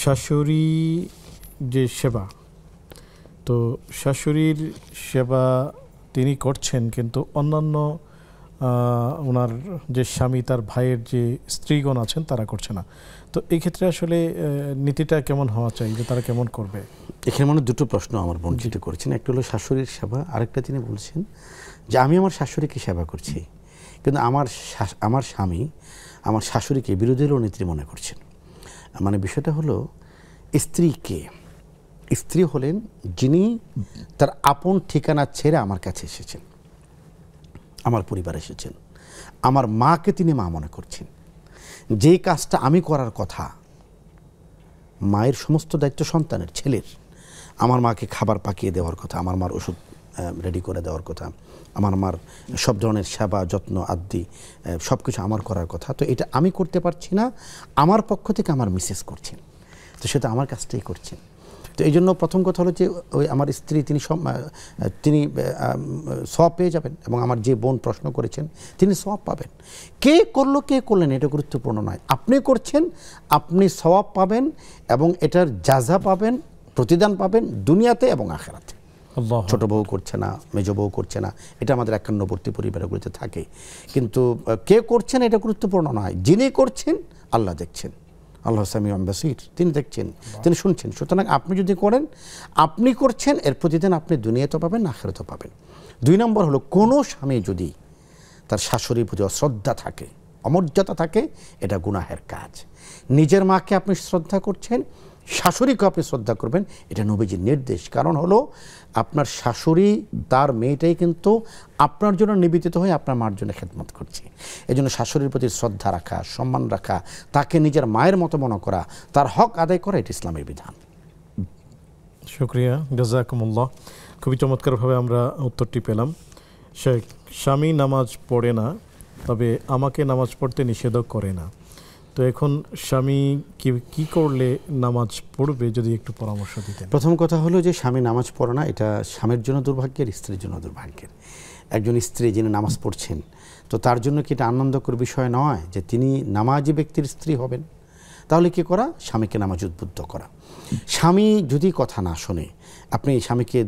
Speaker 1: শাশুড়ি যে সেবা, তো শাশুড়ির সেবা তিনি করছেন, কিন্তু অন্যান্য ওনার যে স্বামী, তার ভাইয়ের যে স্ত্রীগণ আছেন তারা করছে না। তো এই ক্ষেত্রে আসলে নীতিটা কেমন হওয়া চাই, যে তারা কেমন করবে?
Speaker 2: এখানে মানে 2টো প্রশ্ন আমার বঞ্চিত করেছেন। একটা হলো শাশুড়ির সেবা, আরেকটা তিনি বলছেন যে আমি আমার শাশুড়িকে সেবা করছি, কিন্তু আমার স্বামী আমার শাশুড়িকে বিরোধী নেত্রী মনে করছেন। মানে বিষয়টা হলো, স্ত্রী হলেন যিনি তার আপন ঠিকানা ছেড়ে আমার কাছে এসেছেন, আমার পরিবার এসেছেন, আমার মাকে তিনি মা মনে করছেন। যে কাজটা আমি করার কথা, মায়ের সমস্ত দায়িত্ব সন্তানের, ছেলের, আমার মাকে খাবার পাকিয়ে দেওয়ার কথা, আমার মার ওষুধ রেডি করে দেওয়ার কথা, আমার মার সব ধরনের সেবা যত্ন আদি সব কিছু আমার করার কথা। তো এটা আমি করতে পারছি না, আমার পক্ষ থেকে আমার মিসেস করছেন, তো সেটা আমার কাজটাই করছেন। তো এই জন্য প্রথম কথা হলো যে ওই আমার স্ত্রী তিনি সওয়াব পেয়ে যাবেন, এবং আমার যে বোন প্রশ্ন করেছেন তিনি সওয়াব পাবেন। কে করলো কে করলেন এটা গুরুত্বপূর্ণ নয়, আপনি করছেন, আপনি সওয়াব পাবেন এবং এটার জাযা পাবেন প্রতিদান পাবেন দুনিয়াতে এবং আখিরাতে।
Speaker 1: আল্লাহ
Speaker 2: ছোট বউ করছে না, মেজ বউ করছে না, এটা আমাদের একান্নবর্তী পরিবারগুলিতে থাকে। কিন্তু কে করছেন এটা গুরুত্বপূর্ণ নয়, যিনি করছেন আল্লাহ দেখছেন। আল্লাহ সামিউন বাসীর, তিনি দেখছেন, তিনি শুনছেন। সুতরাং আপনি যদি করেন, আপনি করছেন, এর প্রতিদিন আপনি দুনিয়াতে পাবেন, আখিরাতেও পাবেন। 2 নম্বর হলো, কোনো স্বামী যদি তার শাশুড়ির প্রতি অশ্রদ্ধা থাকে, অমর্যাদা থাকে, এটা গুনাহের কাজ। নিজের মাকে আপনি শ্রদ্ধা করছেন, শাশুড়িকে আপনি শ্রদ্ধা করবেন, এটা নবীজির নির্দেশ। কারণ হলো আপনার শাশুড়ি, তার মেয়েটাই কিন্তু আপনার জন্য নিবেদিত হয়ে আপনার মার জন্য খেদমত করছে। এই জন্য শাশুড়ির প্রতি শ্রদ্ধা রাখা, সম্মান রাখা, তাকে নিজের মায়ের মতো মনে করা, তার হক আদায় করা, এটা ইসলামের বিধান।
Speaker 1: শুকরিয়া, জাযাকুমুল্লাহ। খুবই চমৎকারভাবে আমরা উত্তরটি পেলাম। শেখ, স্বামী নামাজ পড়ে না, তবে আমাকে নামাজ পড়তে নিষেধ করে না, তো এখন স্বামী কি করলে নামাজ পড়বে, যদি একটু পরামর্শ দিতেন।
Speaker 2: প্রথম কথা হলো যে স্বামী নামাজ পড়ে না, এটা স্বামীর জন্য দুর্ভাগ্যের, স্ত্রীর জন্য দুর্ভাগ্যের। একজন স্ত্রী যিনি নামাজ পড়ছেন, তো তার জন্য কি এটা আনন্দকর বিষয় নয় যে তিনি নামাজি ব্যক্তির স্ত্রী হবেন? তাহলে কি করা? স্বামীকে নামাজ উদ্বুদ্ধ করা। স্বামী যদি কথা না শোনে, আপনি স্বামীকে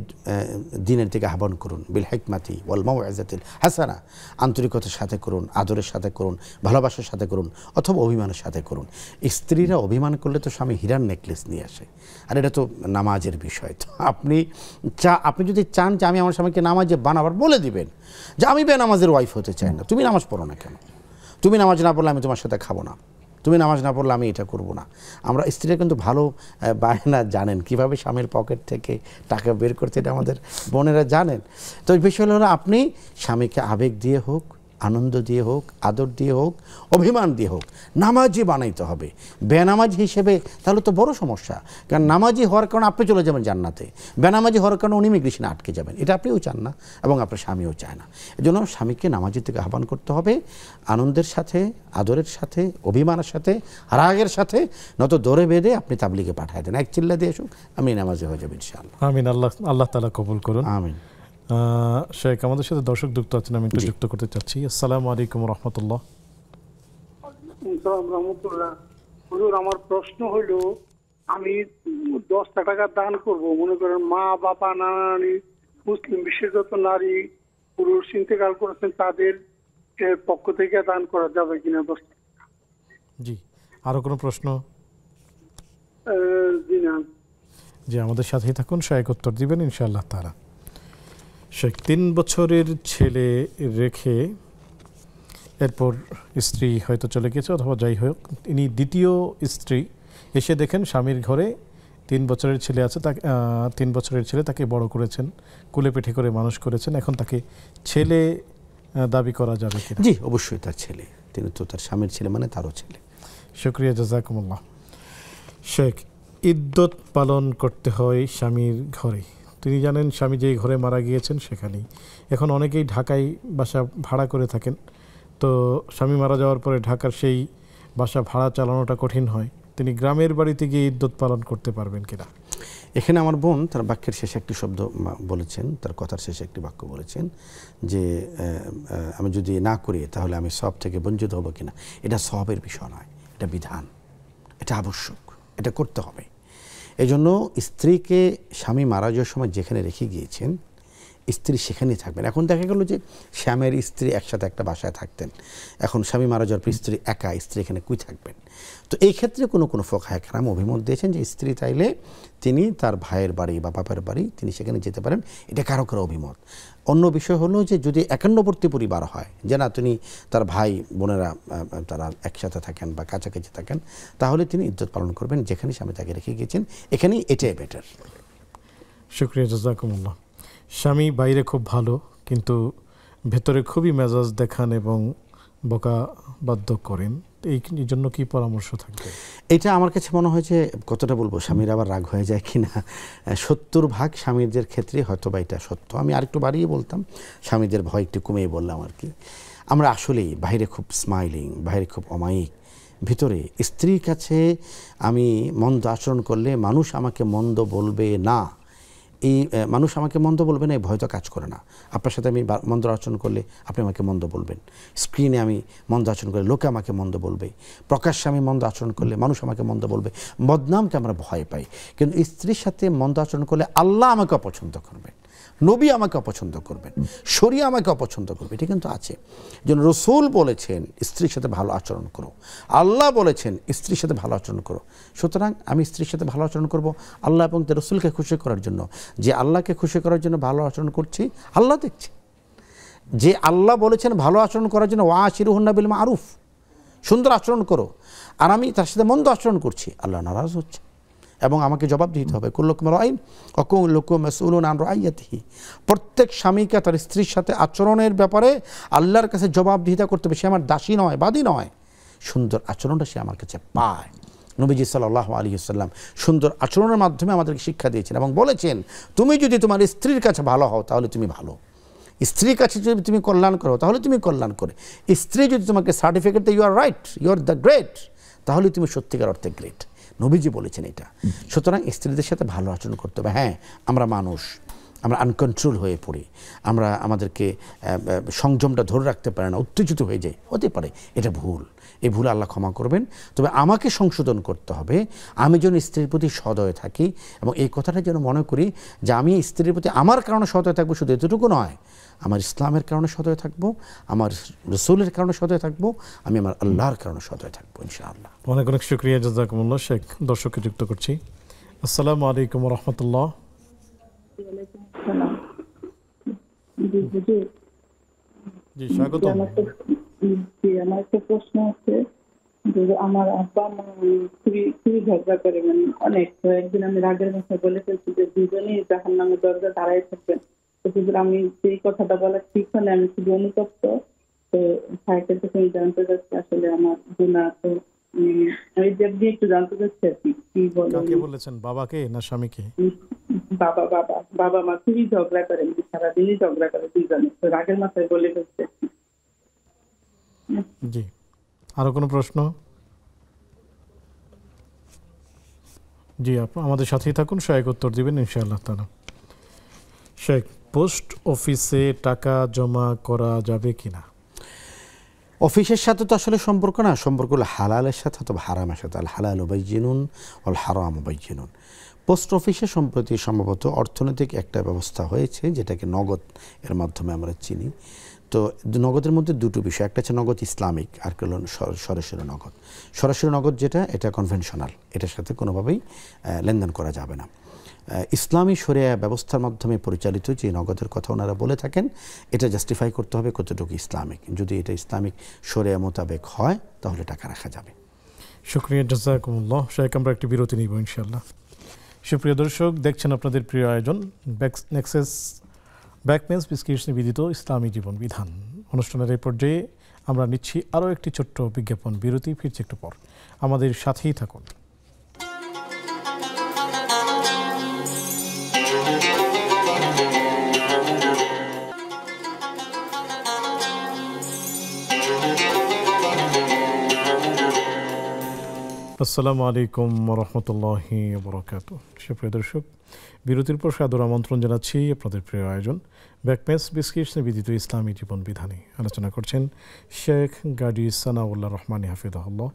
Speaker 2: দিনের দিকে আহ্বান করুন, বিল হিকমাতি ওয়াল মাউইযাতিল হাসানা, আন্তরিকতার সাথে করুন, আদরের সাথে করুন, ভালোবাসার সাথে করুন, অথবা অভিমানের সাথে করুন। স্ত্রীরা অভিমান করলে তো স্বামী হীরার নেকলেস নিয়ে আসে, আর এটা তো নামাজের বিষয়। তো আপনি যদি চান যে আমি আমার স্বামীকে নামাজে বানাবার, বলে দিবেন যে আমি বেনামাজের ওয়াইফ হতে চাই না, তুমি নামাজ পড়ো না কেন, তুমি নামাজ না পড়লে আমি তোমার সাথে খাবো না, তুমি নামাজ না পড়লে আমি এটা করব না। আমরা স্ত্রীরা কিন্তু ভালো বায়না জানেন, কিভাবে স্বামীর পকেট থেকে টাকা বের করতে, এটা আমাদের বোনেরা জানেন। তো বিষয় হলো আপনি স্বামীকে আবেগ দিয়ে হোক, আনন্দ দিয়ে হোক, আদর দিয়ে হোক, অভিমান দিয়ে হোক, নামাজি বানাইতে হবে। বেনামাজি হিসেবে তাহলে তো বড় সমস্যা, কারণ নামাজি হওয়ার কারণে আপনি চলে যাবেন জান্নাতে, বেনামাজি হওয়ার কারণে উনি ইমিগ্রেশনে আটকে যাবেন, এটা আপনিও চান না এবং আপনার স্বামীও চায় না। এজন্য স্বামীকে নামাজের থেকে আহ্বান করতে হবে, আনন্দের সাথে, আদরের সাথে, অভিমানের সাথে, রাগের সাথে, নত দৌড়ে বেঁধে আপনি তাবলিগে পাঠায় দেন, এক চিল্লা দিয়ে এসুক, আমি নামাজে হয়ে যাবো ইনশাআল্লাহ।
Speaker 1: আমিন। আল্লাহ তাআলা কবুল করুন।
Speaker 2: আমিন।
Speaker 1: শেখ, আমাদের সাথে দর্শক যুক্ত আছেন, আমি একটু যুক্ত করতে চাচ্ছি। আসসালামু আলাইকুম রাহমাতুল্লাহ।
Speaker 5: হুজুর, আমার প্রশ্ন হলো, আমি 10 টাকা দান করব, মনে করেন মা বাবা নানি মুসলিম বিশ্বের যত নারী পুরুষ ইন্তেকাল করেছেন তাদের পক্ষ থেকে দান করা যাবে কিনা 10 টাকা?
Speaker 1: জি, আরো কোনো প্রশ্ন?
Speaker 5: জি না।
Speaker 1: জি, আমাদের সাথেই থাকুন, শেখ উত্তর দিবেন ইনশাআল্লাহ তাআলা। শেখ, 3 বছরের ছেলে রেখে এরপর স্ত্রী হয়তো চলে গেছে, অথবা যাই হোক, ইনি দ্বিতীয় স্ত্রী, এসে দেখেন স্বামীর ঘরে 3 বছরের ছেলে আছে, তাকে 3 বছরের ছেলে, তাকে বড় করেছেন, কুলে পিঠে করে মানুষ করেছেন, এখন তাকে ছেলে দাবি করা যাবে কিনা?
Speaker 2: জি, অবশ্যই তার ছেলে, তিনি তো তার স্বামীর ছেলে, মানে তারও ছেলে।
Speaker 1: শুকরিয়া, জাযাকুমুল্লাহ। শেখ, ইদ্যত পালন করতে হয় স্বামীর ঘরে, তিনি জানেন স্বামী যেই ঘরে মারা গিয়েছেন সেখানেই। এখন অনেকেই ঢাকায় বাসা ভাড়া করে থাকেন, তো স্বামী মারা যাওয়ার পরে ঢাকার সেই বাসা ভাড়া চালানোটা কঠিন হয়, তিনি গ্রামের বাড়িতে গিয়ে ইদ্যত পালন করতে পারবেন কিনা?
Speaker 2: এখানে আমার বোন তার বাক্যের শেষে একটি শব্দ বলেছেন, তার কথার শেষে একটি বাক্য বলেছেন যে আমি যদি না করি তাহলে আমি সওয়াব থেকে বঞ্চিত হব কিনা। এটা সওয়াবের বিষয় নয়, এটা বিধান, এটা আবশ্যক, এটা করতে হবে। এই জন্য স্ত্রীকে স্বামী মারা যাওয়ার সময় যেখানে রেখে গিয়েছেন, স্ত্রী সেখানেই থাকবেন। এখন দেখা গেল যে স্বামীর স্ত্রী একসাথে একটা বাসায় থাকতেন, এখন স্বামী মারা যাওয়ার পর স্ত্রী একা, স্ত্রী এখানে কুই থাকবেন? তো এই ক্ষেত্রে কোনো ফুকাহায়ে কেরাম অভিমত দিয়েছেন যে স্ত্রী চাইলে তিনি তার ভাইয়ের বাড়ি বা বাপের বাড়ি তিনি সেখানে যেতে পারেন, এটা কারো কারো অভিমত। অন্য বিষয় হলো যে যদি একান্নবর্তী পরিবার হয়, যে না তিনি তার ভাই বোনেরা তারা একসাথে থাকেন বা কাছাকাছি থাকেন, তাহলে তিনি ইদ্যত পালন করবেন যেখানে স্বামী তাকে রেখে গিয়েছেন, এখানেই এটাই বেটার।
Speaker 1: শুকরিয়া, জাযাকুমুল্লাহ। স্বামী বাইরে খুব ভালো, কিন্তু ভেতরে খুবই মেজাজ দেখান এবং বকা বাধ্য করেন, এই জন্য কি পরামর্শ থাকবে?
Speaker 2: এটা আমার কাছে মনে হয় যে, কতটা বলবো, স্বামীর আবার রাগ হয়ে যায় কিনা, 70% স্বামীদের ক্ষেত্রে হয়তো বা এটা সত্য। আমি আরেকটু বাড়িয়ে বলতাম, স্বামীদের ভয় একটু কমিয়ে বললাম আর কি। আমরা আসলেই বাইরে খুব স্মাইলিং, বাইরে খুব অমায়িক, ভিতরে স্ত্রীর কাছে আমি মন্দ আচরণ করলে মানুষ আমাকে মন্দ বলবে না, এই মানুষ আমাকে মন্দ বলবে না এই ভয় তো কাজ করে না। আপনার সাথে আমি মন্দ আচরণ করলে আপনি আমাকে মন্দ বলবেন, স্ক্রিনে আমি মন্দ আচরণ করলে লোকে আমাকে মন্দ বলবে, প্রকাশ্যে আমি মন্দ আচরণ করলে মানুষ আমাকে মন্দ বলবে, বদনামকে আমরা ভয় পাই। কিন্তু স্ত্রীর সাথে মন্দ আচরণ করলে আল্লাহ আমাকে অপছন্দ করবেন, নবী আমাকে অপছন্দ করবেন, শরিয়া আমাকে অপছন্দ করবে, এটা কিন্তু আছে। যেন রসুল বলেছেন স্ত্রীর সাথে ভালো আচরণ করো, আল্লাহ বলেছেন স্ত্রীর সাথে ভালো আচরণ করো। সুতরাং আমি স্ত্রীর সাথে ভালো আচরণ করব আল্লাহ এবং তার রসুলকে খুশি করার জন্য। যে আল্লাহকে খুশি করার জন্য ভালো আচরণ করছি আল্লাহ দেখছে। যে আল্লাহ বলেছেন ভালো আচরণ করার জন্য ওয়াশিরুহুন্না বিল মারুফ, সুন্দর আচরণ করো, আর আমি তার সাথে মন্দ আচরণ করছি, আল্লাহ নারাজ হচ্ছে এবং আমাকে জবাব দিতে হবে। কুল্লুকুম রাইন ওয়া কুল্লুকুম মাসউলুন আন রাইয়াতিহি। প্রত্যেক স্বামীকে তার স্ত্রীর সাথে আচরণের ব্যাপারে আল্লাহর কাছে জবাবদিহিতা করতে হবে। সে আমার দাসী নয়, বাদী নয়, সুন্দর আচরণটা সে আমার কাছে পায়। নবীজি সাল্লাল্লাহু আলাইহি ওয়াসাল্লাম সুন্দর আচরণের মাধ্যমে আমাদেরকে শিক্ষা দিয়েছেন এবং বলেছেন তুমি যদি তোমার স্ত্রীর কাছে ভালো হও তাহলে তুমি ভালো, স্ত্রীর কাছে যদি তুমি কল্যাণ করো তাহলে তুমি কল্যাণ করে, স্ত্রী যদি তোমাকে সার্টিফিকেট দেয় you are right, you are the great, তাহলে তুমি সত্যিকার অর্থে গ্রেট। নবীজি বলেছেন এটা। সুতরাং স্ত্রীদের সাথে ভালো আচরণ করতে হবে। হ্যাঁ, আমরা মানুষ, আমরা আনকন্ট্রোল হয়ে পড়ি, আমরা আমাদেরকে সংযমটা ধরে রাখতে পারি না, উত্তেজিত হয়ে যাই, হতে পারে, এটা ভুল। এই ভুল আল্লাহ ক্ষমা করবেন। তবে আমাকে সংশোধন করতে হবে, আমি যেন স্ত্রীর প্রতি সদয় থাকি এবং এই কথাটা যেন মনে করি যে আমি স্ত্রীর প্রতি আমার কারণে সদয় থাকবো, শুধু এতটুকু নয়, আমার ইসলামের কারণে সদয় থাকবো, আমার রসুলের কারণে সদয় থাকবো, আমি আমার আল্লাহর কারণে সদয় থাকবো ইনশাআল্লাহ।
Speaker 1: অনেক অনেক শুকরিয়া, জাযাকুমুল্লাহ। শেখ, দর্শককে যুক্ত করছি। আসসালামু আলাইকুম ওয়া রাহমাতুল্লাহ। জি, স্বাগত।
Speaker 6: আমার একটা প্রশ্ন আছে যে আমার আব্বা মা খুবই ঝগড়া করে, মানে অনেক। তো একদিন আমি রাগের মাথায় বলে ফেলছি যে দুজনেই জাহান্নামের দরজা দাঁড়াই থাকবেন। তো আমি সেই কথাটা বলা ঠিক হলে আমি শুধু অনুতপ্ত। তো ভাইকে তো জানতে চাচ্ছি আসলে আমার গুনাহ, তো আমি যে একটু জানতে চাচ্ছি আর কি বলে।
Speaker 1: কাকে বলেছেন, বাবাকে না স্বামীকে?
Speaker 6: বাবা মা খুবই ঝগড়া করেন, সারাদিনই ঝগড়া করে দুজনে। তো রাগের মাথায় বলে ফেলছে।
Speaker 1: জি, আরো কোনো প্রশ্ন? জি, আমাদের সাথেই থাকুন, শেখ উত্তর দিবেন ইনশাআল্লাহ তাআলা। শেখ, পোস্ট অফিসে টাকা জমা করা যাবে কিনা?
Speaker 2: অফিসের সাথে তো আসলে সম্পর্ক না, সম্পর্ক হলো হালালের সাথে অথবা হারামের সাথে। আল হালালু বাইয়িনুন ওয়াল হারামু বাইয়িনুন। পোস্ট অফিসে সম্প্রতি সম্ভবত অর্থনৈতিক একটা ব্যবস্থা হয়েছে যেটাকে নগদ এর মাধ্যমে আমরা চিনি। তো নগদের মধ্যে দুটো বিষয়, একটা হচ্ছে নগদ ইসলামিক, আর হলো সরাসরি নগদ। সরাসরি নগদ যেটা, এটা কনভেনশনাল, এটার সাথে কোনোভাবেই লেনদেন করা যাবে না। ইসলামী শরিয়া ব্যবস্থার মাধ্যমে পরিচালিত যে নগদের কথা ওনারা বলে থাকেন, এটা জাস্টিফাই করতে হবে কতটুকু ইসলামিক। যদি এটা ইসলামিক শরিয়া মোতাবেক হয় তাহলে টাকা রাখা যাবে।
Speaker 1: শুকরিয়া, জাযাকুমুল্লাহ। শেখ, আমরা একটি বিরতি নিব ইনশাআল্লাহ। সুপ্রিয় দর্শক, দেখছেন আপনাদের প্রিয় আয়োজন ব্যাকমেন্স বিস্কিটস নিবেদিত ইসলামী জীবন বিধান অনুষ্ঠানের এই পর্যায়ে আমরা নিচ্ছি আরও একটি ছোট্ট বিজ্ঞাপন বিরতি। ফিরছে একটু পর, আমাদের সাথেই থাকুন। আসসালামু আলাইকুম ওয়া রাহমাতুল্লাহি ওয়া বারাকাতুহু। সুপ্রিয় দর্শক, বিরতির পর সাদর আমন্ত্রণ জানাচ্ছি আপনাদের প্রিয় আয়োজন ব্যাকমেন্স বিস্কিটস নিবেদিত ইসলামী জীবন বিধানে। আলোচনা করছেন শেখ গাজী সানাউল্লাহ রহমানী হাফিজাহুল্লাহ,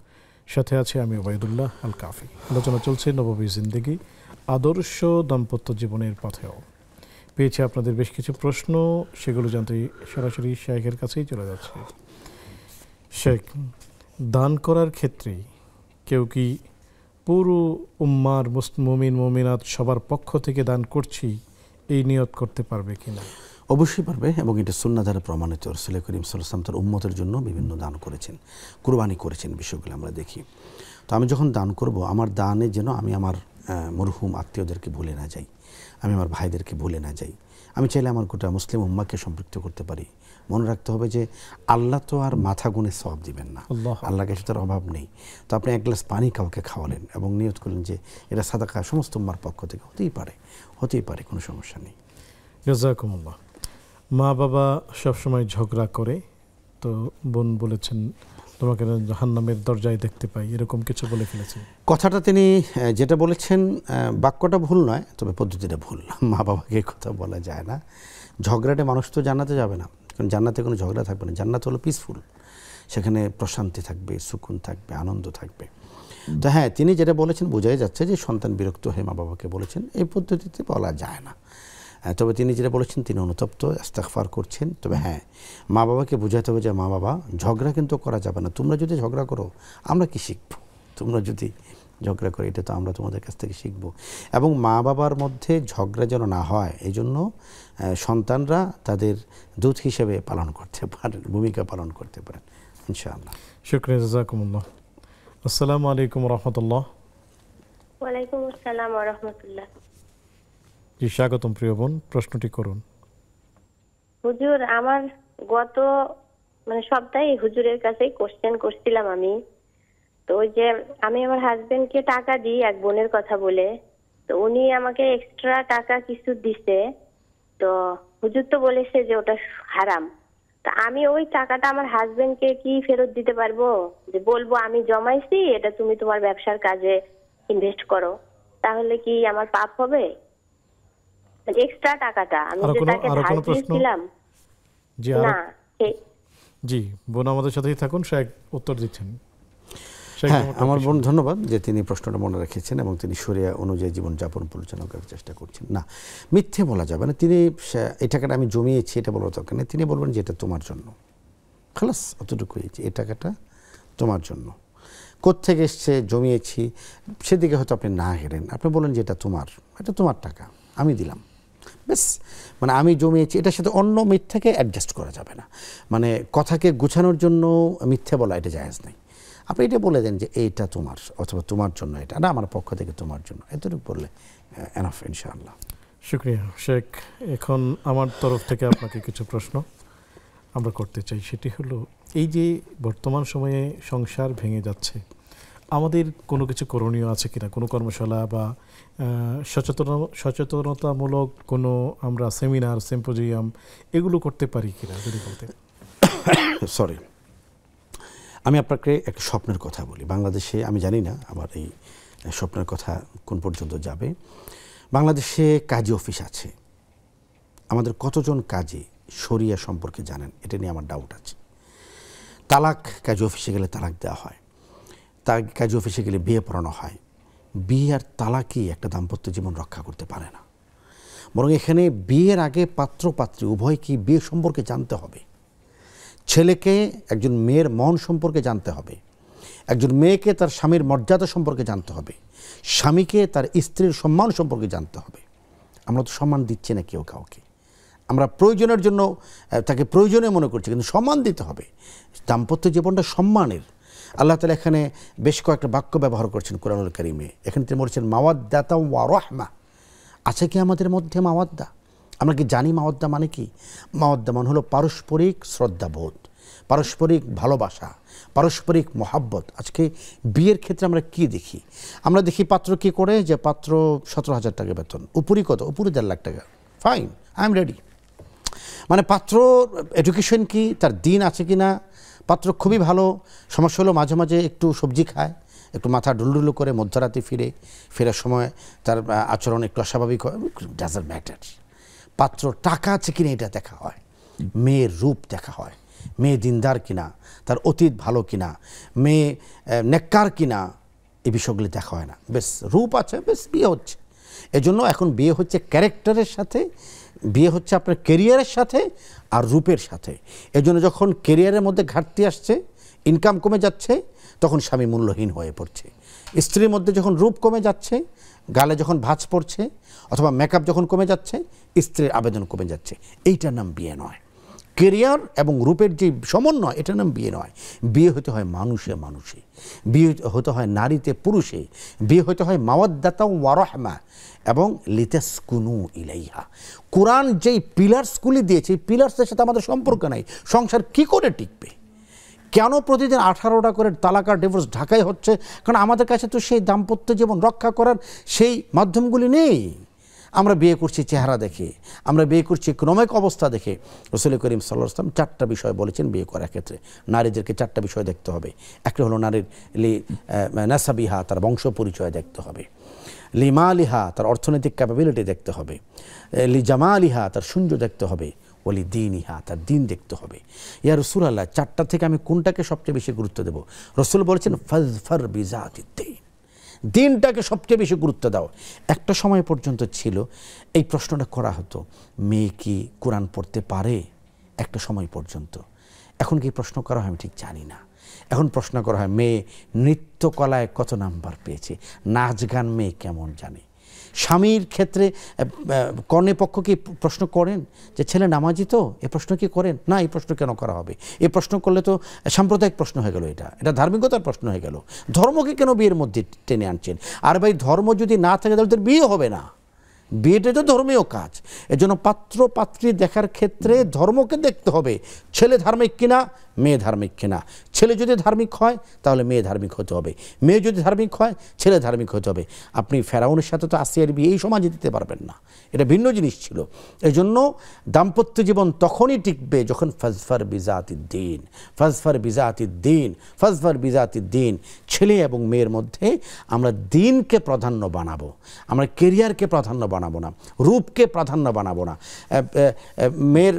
Speaker 1: সাথে আছে আমি ওবায়দুল্লাহ আল কাফি। আলোচনা চলছে নববী জিন্দেগি, আদর্শ দাম্পত্য জীবনের পথেও। পেয়েছে আপনাদের বেশ কিছু প্রশ্ন, সেগুলো জানতে সরাসরি শেখের কাছেই চলে যাচ্ছে। শেখ, দান করার ক্ষেত্রে কেউ কি পুরো উম্মার মুমিন মুমিনাত সবার পক্ষ থেকে দান করছি এই নিয়ত করতে পারবে কিনা?
Speaker 2: অবশ্যই পারবে, এবং এটা সুন্নাহ দ্বারা প্রমাণিত। রাসূল করিম সাল্লাল্লাহু আলাইহি ওয়াসাল্লাম তার উম্মতের জন্য বিভিন্ন দান করেছেন, কুরবানি করেছেন, বিষয়গুলো আমরা দেখি। তো আমি যখন দান করব, আমার দানে যেন আমি আমার মরহুম আত্মীয়দেরকে ভুলে না যাই, আমি আমার ভাইদেরকে ভুলে না যাই। আমি চাইলে আমার গোটা মুসলিম উম্মাহকে সম্পৃক্ত করতে পারি। মনে রাখতে হবে যে আল্লাহ তো আর মাথা গুণে সওয়াব দিবেন না, আল্লাহর কাছে তার অভাব নেই। তো আপনি এক গ্লাস পানি কাউকে খাওয়ালেন এবং নিয়ত করলেন যে এটা সাদাকা সমস্ত উম্মার পক্ষ থেকে, হতেই পারে, কোনো সমস্যা নেই।
Speaker 1: জাযাকুমুল্লাহ। মা বাবা সবসময় ঝগড়া করে, তো বোন বলেছেন তোমাকে জাহান্নামের দরজায় দেখতে পাই, এরকম কিছু বলে ফেলেছেন?
Speaker 2: কথাটা তিনি যেটা বলেছেন বাক্যটা ভুল নয়, তবে পদ্ধতিটা ভুল। মা বাবাকে কথা বলা যায় না। ঝগড়াটে মানুষ তো জান্নাতে যাবে না, কারণ জান্নাতে কোনো ঝগড়া থাকবে না। জান্নাত হলো পিসফুল, সেখানে প্রশান্তি থাকবে, সুকুন থাকবে, আনন্দ থাকবে। তো হ্যাঁ, তিনি যেটা বলেছেন বোঝাই যাচ্ছে যে সন্তান বিরক্ত হয়ে মা বাবাকে বলেছেন, এই পদ্ধতিতে বলা যায় না। তবে তিনি যেটা বলেছেন তিনি অনুতপ্ত, ইস্তেগফার করছেন। তবে হ্যাঁ, মা বাবাকে বোঝাতে হবে যে মা বাবা ঝগড়া কিন্তু করা যাবে না। তোমরা যদি ঝগড়া করো আমরা কি শিখব? তোমরা যদি ঝগড়া করো এটা তো আমরা তোমাদের কাছ থেকে শিখব। এবং মা বাবার মধ্যে ঝগড়া যেন না হয়, এই জন্য সন্তানরা তাদের দূত হিসেবে পালন করতে পারেন, ভূমিকা পালন করতে পারেন ইনশাআল্লাহ।
Speaker 1: শুকরিয়া, জাযাকুমুল্লাহ। আসসালামু আলাইকুম রাহমাতুল্লাহ।
Speaker 3: ওয়ালাইকুম আসসালাম ওয়া রাহমাতুল্লাহ।
Speaker 1: জি, স্বাগতম প্রিয় বোন, প্রশ্নটি করুন।
Speaker 3: হুজুর, আমার গত সপ্তাহে হুজুরের কাছে কোশ্চেন করছিলাম আমি। তো ওই যে আমি আমার হাজবেন্ডকে টাকা দিই এক বোনের কথা বলে, তো উনি আমাকে এক্সট্রা টাকা কিছু দিছে। তো হুজুর তো বলেছে যে ওটা হারাম। তা আমি ওই টাকাটা আমার হাজবেন্ডকে কি ফেরত দিতে পারবো? যে বলবো আমি জমাইছি, এটা তুমি তোমার ব্যবসার কাজে ইনভেস্ট করো, তাহলে কি আমার পাপ হবে? এক্সট্রা টাকাটা আমি যে তাকে ধার দিয়েছিলাম। না,
Speaker 1: জি বোন আমাদের সাথেই থাকুন, সে উত্তর দিচ্ছেন।
Speaker 2: হ্যাঁ, আমার বোন ধন্যবাদ যে তিনি প্রশ্নটা মনে রেখেছেন এবং তিনি শরিয়া অনুযায়ী জীবনযাপন পরিচালনা করার চেষ্টা করছেন। না, মিথ্যে বলা যাবে না। তিনি এই টাকাটা আমি জমিয়েছি এটা বলার দরকার নেই। তিনি বলবেন যে এটা তোমার জন্য, খালাস, অতটুকু হয়েছে, এই টাকাটা তোমার জন্য। কোত্থেকে এসছে, জমিয়েছি, সেদিকে হয়তো আপনি না হেরেন, আপনি বলেন যে এটা তোমার টাকা, আমি দিলাম, বেশ। আমি জমিয়েছি, এটার সাথে অন্য মিথ্যাকে অ্যাডজাস্ট করা যাবে না। কথাকে গুছানোর জন্য মিথ্যে বলা এটা জায়েজ নেই। আপনি এটা বলে দেন যে এইটা তোমার, অথবা তোমার জন্য এটা না, আমার পক্ষ থেকে তোমার জন্য, এতটুকু বললে এনাফ ইনশাআল্লাহ।
Speaker 1: শুকরিয়া শেখ। এখন আমার তরফ থেকে আপনাকে কিছু প্রশ্ন আমরা করতে চাই। সেটি হলো, এই যে বর্তমান সময়ে সংসার ভেঙে যাচ্ছে, আমাদের কোনো কিছু করণীয় আছে কিনা? কোনো কর্মশালা বা সচেতনতামূলক কোনো আমরা সেমিনার, সিম্পোজিয়াম এগুলো করতে পারি কিনা যদি বলতেন।
Speaker 2: সরি, আমি আপনাকে একটা স্বপ্নের কথা বলি। বাংলাদেশে, আমি জানি না আমার এই স্বপ্নের কথা কোন পর্যন্ত যাবে, বাংলাদেশে কাজী অফিস আছে। আমাদের কতজন কাজী শরিয়া সম্পর্কে জানেন? এটা নিয়ে আমার ডাউট আছে। তালাক, কাজী অফিসে গেলে তালাক দেওয়া হয়, কাজী অফিসে গেলে বিয়ে পড়ানো হয়। বিয়ে আর তালাকই একটা দাম্পত্য জীবন রক্ষা করতে পারে না। বরং এখানে বিয়ের আগে পাত্র পাত্রী উভয়কে বিয়ে সম্পর্কে জানতে হবে। ছেলেকে একজন মেয়ের মন সম্পর্কে জানতে হবে, একজন মেয়েকে তার স্বামীর মর্যাদা সম্পর্কে জানতে হবে, স্বামীকে তার স্ত্রীর সম্মান সম্পর্কে জানতে হবে। আমরা তো সম্মান দিচ্ছি না কেউ কাউকে, আমরা প্রয়োজনের জন্য তাকে প্রয়োজনীয় মনে করছি, কিন্তু সম্মান দিতে হবে। দাম্পত্য জীবনটা সম্মানের। আল্লাহ তাআলা এখানে বেশ কয়েকটা বাক্য ব্যবহার করছেন কোরআনুল কারীমে। এখানে তিনি বলছেন মাওয়াদ্দাতা ওয়া রাহমা। আছে কি আমাদের মধ্যে মাওয়াদ্দা? আমরা কি জানি মাওয়াদ্দা মানে কি? মাওয়াদ্দা মানে হলো পারস্পরিক শ্রদ্ধাবোধ, পারস্পরিক ভালোবাসা, পারস্পরিক মহাব্বত। আজকে বিয়ের ক্ষেত্রে আমরা কি দেখি? আমরা দেখি পাত্র কি করে, যে পাত্র 17,000 টাকা বেতন, উপরি কত? উপরি 1.5 লাখ টাকা, ফাইন, আই এম রেডি। পাত্র এডুকেশন কি, তার দিন আছে কি না, পাত্র খুবই ভালো, সমস্যা হলো মাঝে মাঝে একটু সবজি খায়, একটু মাথা ঢুলঢুলো করে, মধ্যরাতে ফেরার সময় তার আচরণ একটু অস্বাভাবিক হয়, ডাজন্ট ম্যাটার। পাত্র টাকা আছে কিনা এটা দেখা হয়, মেয়ের রূপ দেখা হয়, মেয়ে দিনদার কিনা, তার অতীত ভালো কিনা, মেয়ে নেককার কিনা, এই বিষয়গুলি দেখা হয় না। বেশ রূপ আছে, বেশ বিয়ে হচ্ছে। এজন্য এখন বিয়ে হচ্ছে ক্যারেক্টারের সাথে, বিয়ে হচ্ছে আপনার কেরিয়ারের সাথে আর রূপের সাথে। এজন্য যখন কেরিয়ারের মধ্যে ঘাটতি আসছে, ইনকাম কমে যাচ্ছে, তখন স্বামী মূল্যহীন হয়ে পড়ছে। স্ত্রীর মধ্যে যখন রূপ কমে যাচ্ছে, গালে যখন ভাঁজ পড়ছে, অথবা মেকআপ যখন কমে যাচ্ছে, স্ত্রীর আবেদন কমে যাচ্ছে। এইটার নাম বিয়ে নয়। কেরিয়ার এবং রূপের যে সমন্বয়, এটার নাম বিয়ে নয়। বিয়ে হতে হয় মানুষে মানুষে, বিয়ে হতে হয় নারীতে পুরুষে, বিয়ে হতে হয় মাওয়াদ্দাতা ওয়া রাহমা এবং লিতাসকুনু ইলাইহা। কোরআন যেই পিলার্সগুলি দিয়েছে, এই পিলার্সের সাথে আমাদের সম্পর্ক নাই। সংসার কি করে টিকবে? কেন প্রতিদিন 18টা করে তালাক আর ডিভোর্স ঢাকায় হচ্ছে? কারণ আমাদের কাছে তো সেই দাম্পত্য জীবন রক্ষা করার সেই মাধ্যমগুলি নেই। আমরা বিয়ে করছি চেহারা দেখে, আমরা বিয়ে করছি ইকোনমিক অবস্থা দেখে। রাসূল করিম সাল্লাল্লাহু আলাইহি ওয়াসাল্লাম 4টা বিষয় বলেছেন বিয়ে করার ক্ষেত্রে। নারীদেরকে 4টা বিষয় দেখতে হবে। একটা হলো নারীর নাসাবিহা, তার বংশ পরিচয় দেখতে হবে। লিমালিহা, তার অর্থনৈতিক ক্যাপাবিলিটি দেখতে হবে। লিজামালিহা, তার সৌন্দর্য দেখতে হবে। ওলি দিনিহা, তার দিন দেখতে হবে। ইয়া রাসূলুল্লাহ, 4টা থেকে আমি কোনটাকে সবচেয়ে বেশি গুরুত্ব দেব? রাসূল বলেছেন ফাজফার বিজাতিদ্দিন, দিনটাকে সবচেয়ে বেশি গুরুত্ব দাও। একটা সময় পর্যন্ত ছিল এই প্রশ্নটা করা হতো, মেয়ে কি কোরআন পড়তে পারে? একটা সময় পর্যন্ত। এখন কি প্রশ্ন করা হয় আমি ঠিক জানি না। এখন প্রশ্ন করা হয় মেয়ে নৃত্যকলায় কত নাম্বার পেয়েছে, নাচ গান মেয়ে কেমন জানে। স্বামীর ক্ষেত্রে কর্ণে পক্ষ কি প্রশ্ন করেন যে ছেলে নামাজি তো, এ প্রশ্ন কি করেন? না, এই প্রশ্ন কেন করা হবে? এই প্রশ্ন করলে তো সাম্প্রদায়িক প্রশ্ন হয়ে গেল, এটা ধার্মিকতার প্রশ্ন হয়ে গেল। ধর্মকে কেন বিয়ের মধ্যে টেনে আনছেন? আর ভাই, ধর্ম যদি না থাকে তাহলে তো বিয়ে হবে না। বিয়েটা তো ধর্মীয় কাজ। এজন্য পাত্র পাত্রী দেখার ক্ষেত্রে ধর্মকে দেখতে হবে, ছেলে ধার্মিক কিনা, মেয়ে ধার্মিক কিনা। ছেলে যদি ধার্মিক হয় তাহলে মেয়ে ধার্মিক হতে হবে, মেয়ে যদি ধার্মিক হয় ছেলে ধার্মিক হতে হবে। আপনি ফেরাউনের সাথে তো আসিয়ার বিয়ে এই সমাজে দিতে পারবেন না, এটা ভিন্ন জিনিস ছিল। এই জন্য দাম্পত্য জীবন তখনই টিকবে যখন ফাজফার বিজাতিদ্দিন, ফাজফার বিজাতিদ্দিন, ফাজফার বিজাতিদ্দিন। ছেলে এবং মেয়ের মধ্যে আমরা দিনকে প্রাধান্য বানাবো, আমরা কেরিয়ারকে প্রাধান্য বানাবো না, রূপকে প্রাধান্য বানাবো না। মেয়ের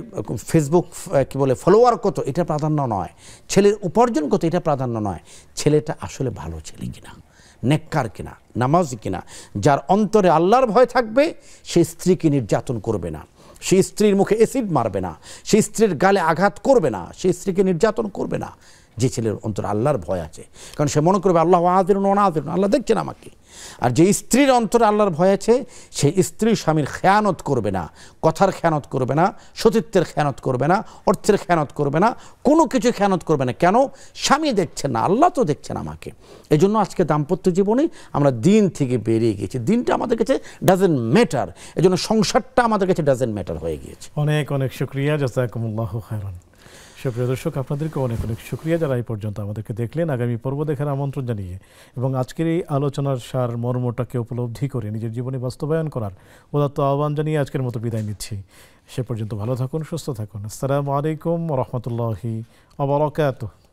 Speaker 2: ফেসবুক কি বলে ফলোয়ার কত, এটা প্রাধান্য নয়। ছেলের উপার্জন কত, এটা প্রাধান্য নয়। ছেলেটা আসলে ভালো ছেলে কিনা, নেককার কিনা, নামাজি কিনা। যার অন্তরে আল্লাহর ভয় থাকবে সে স্ত্রীকে নির্যাতন করবে না, সেই স্ত্রীর মুখে অ্যাসিড মারবে না, সেই স্ত্রীর গালে আঘাত করবে না, সেই স্ত্রীকে নির্যাতন করবে না। যে ছেলের অন্তরে আল্লাহর ভয় আছে, কারণ সে মনে করবে আল্লাহ আযিরুন ওয়া নাযিরুন, আল্লাহ দেখছেন আমাকে। আর যে স্ত্রীর অন্তরে আল্লাহর ভয় আছে সেই স্ত্রী স্বামীর খেয়ানত করবে না, কথার খেয়ানত করবে না, সতীত্বের খেয়ানত করবে না, অর্থের খেয়ানত করবে না, কোনো কিছু খেয়ানত করবে না। কেন? স্বামী দেখছেন না, আল্লাহ তো দেখছেন আমাকে। এই জন্য আজকে দাম্পত্য জীবনে আমরা দিন থেকে বেরিয়ে গেছি, দিনটা আমাদের কাছে ডাজেন্ট ম্যাটার। এই জন্য সংসারটা আমাদের কাছে ডাজেন্ট ম্যাটার হয়ে গিয়েছে।
Speaker 1: অনেক অনেক শুকরিয়া, জাযাকুমুল্লাহু খায়রান। সুপ্রিয় দর্শক, আপনাদেরকে অনেক অনেক শুকরিয়া যারা এই পর্যন্ত আমাদেরকে দেখলেন। আগামী পর্ব দেখার আমন্ত্রণ জানিয়ে এবং আজকের এই আলোচনার সার মর্মটাকে উপলব্ধি করে নিজের জীবনে বাস্তবায়ন করার উদাত্ত আহ্বান জানিয়ে আজকের মতো বিদায় নিচ্ছি। সে পর্যন্ত ভালো থাকুন, সুস্থ থাকুন। আসসালামু আলাইকুম ওয়া রাহমাতুল্লাহি ওয়া বারাকাতুহু।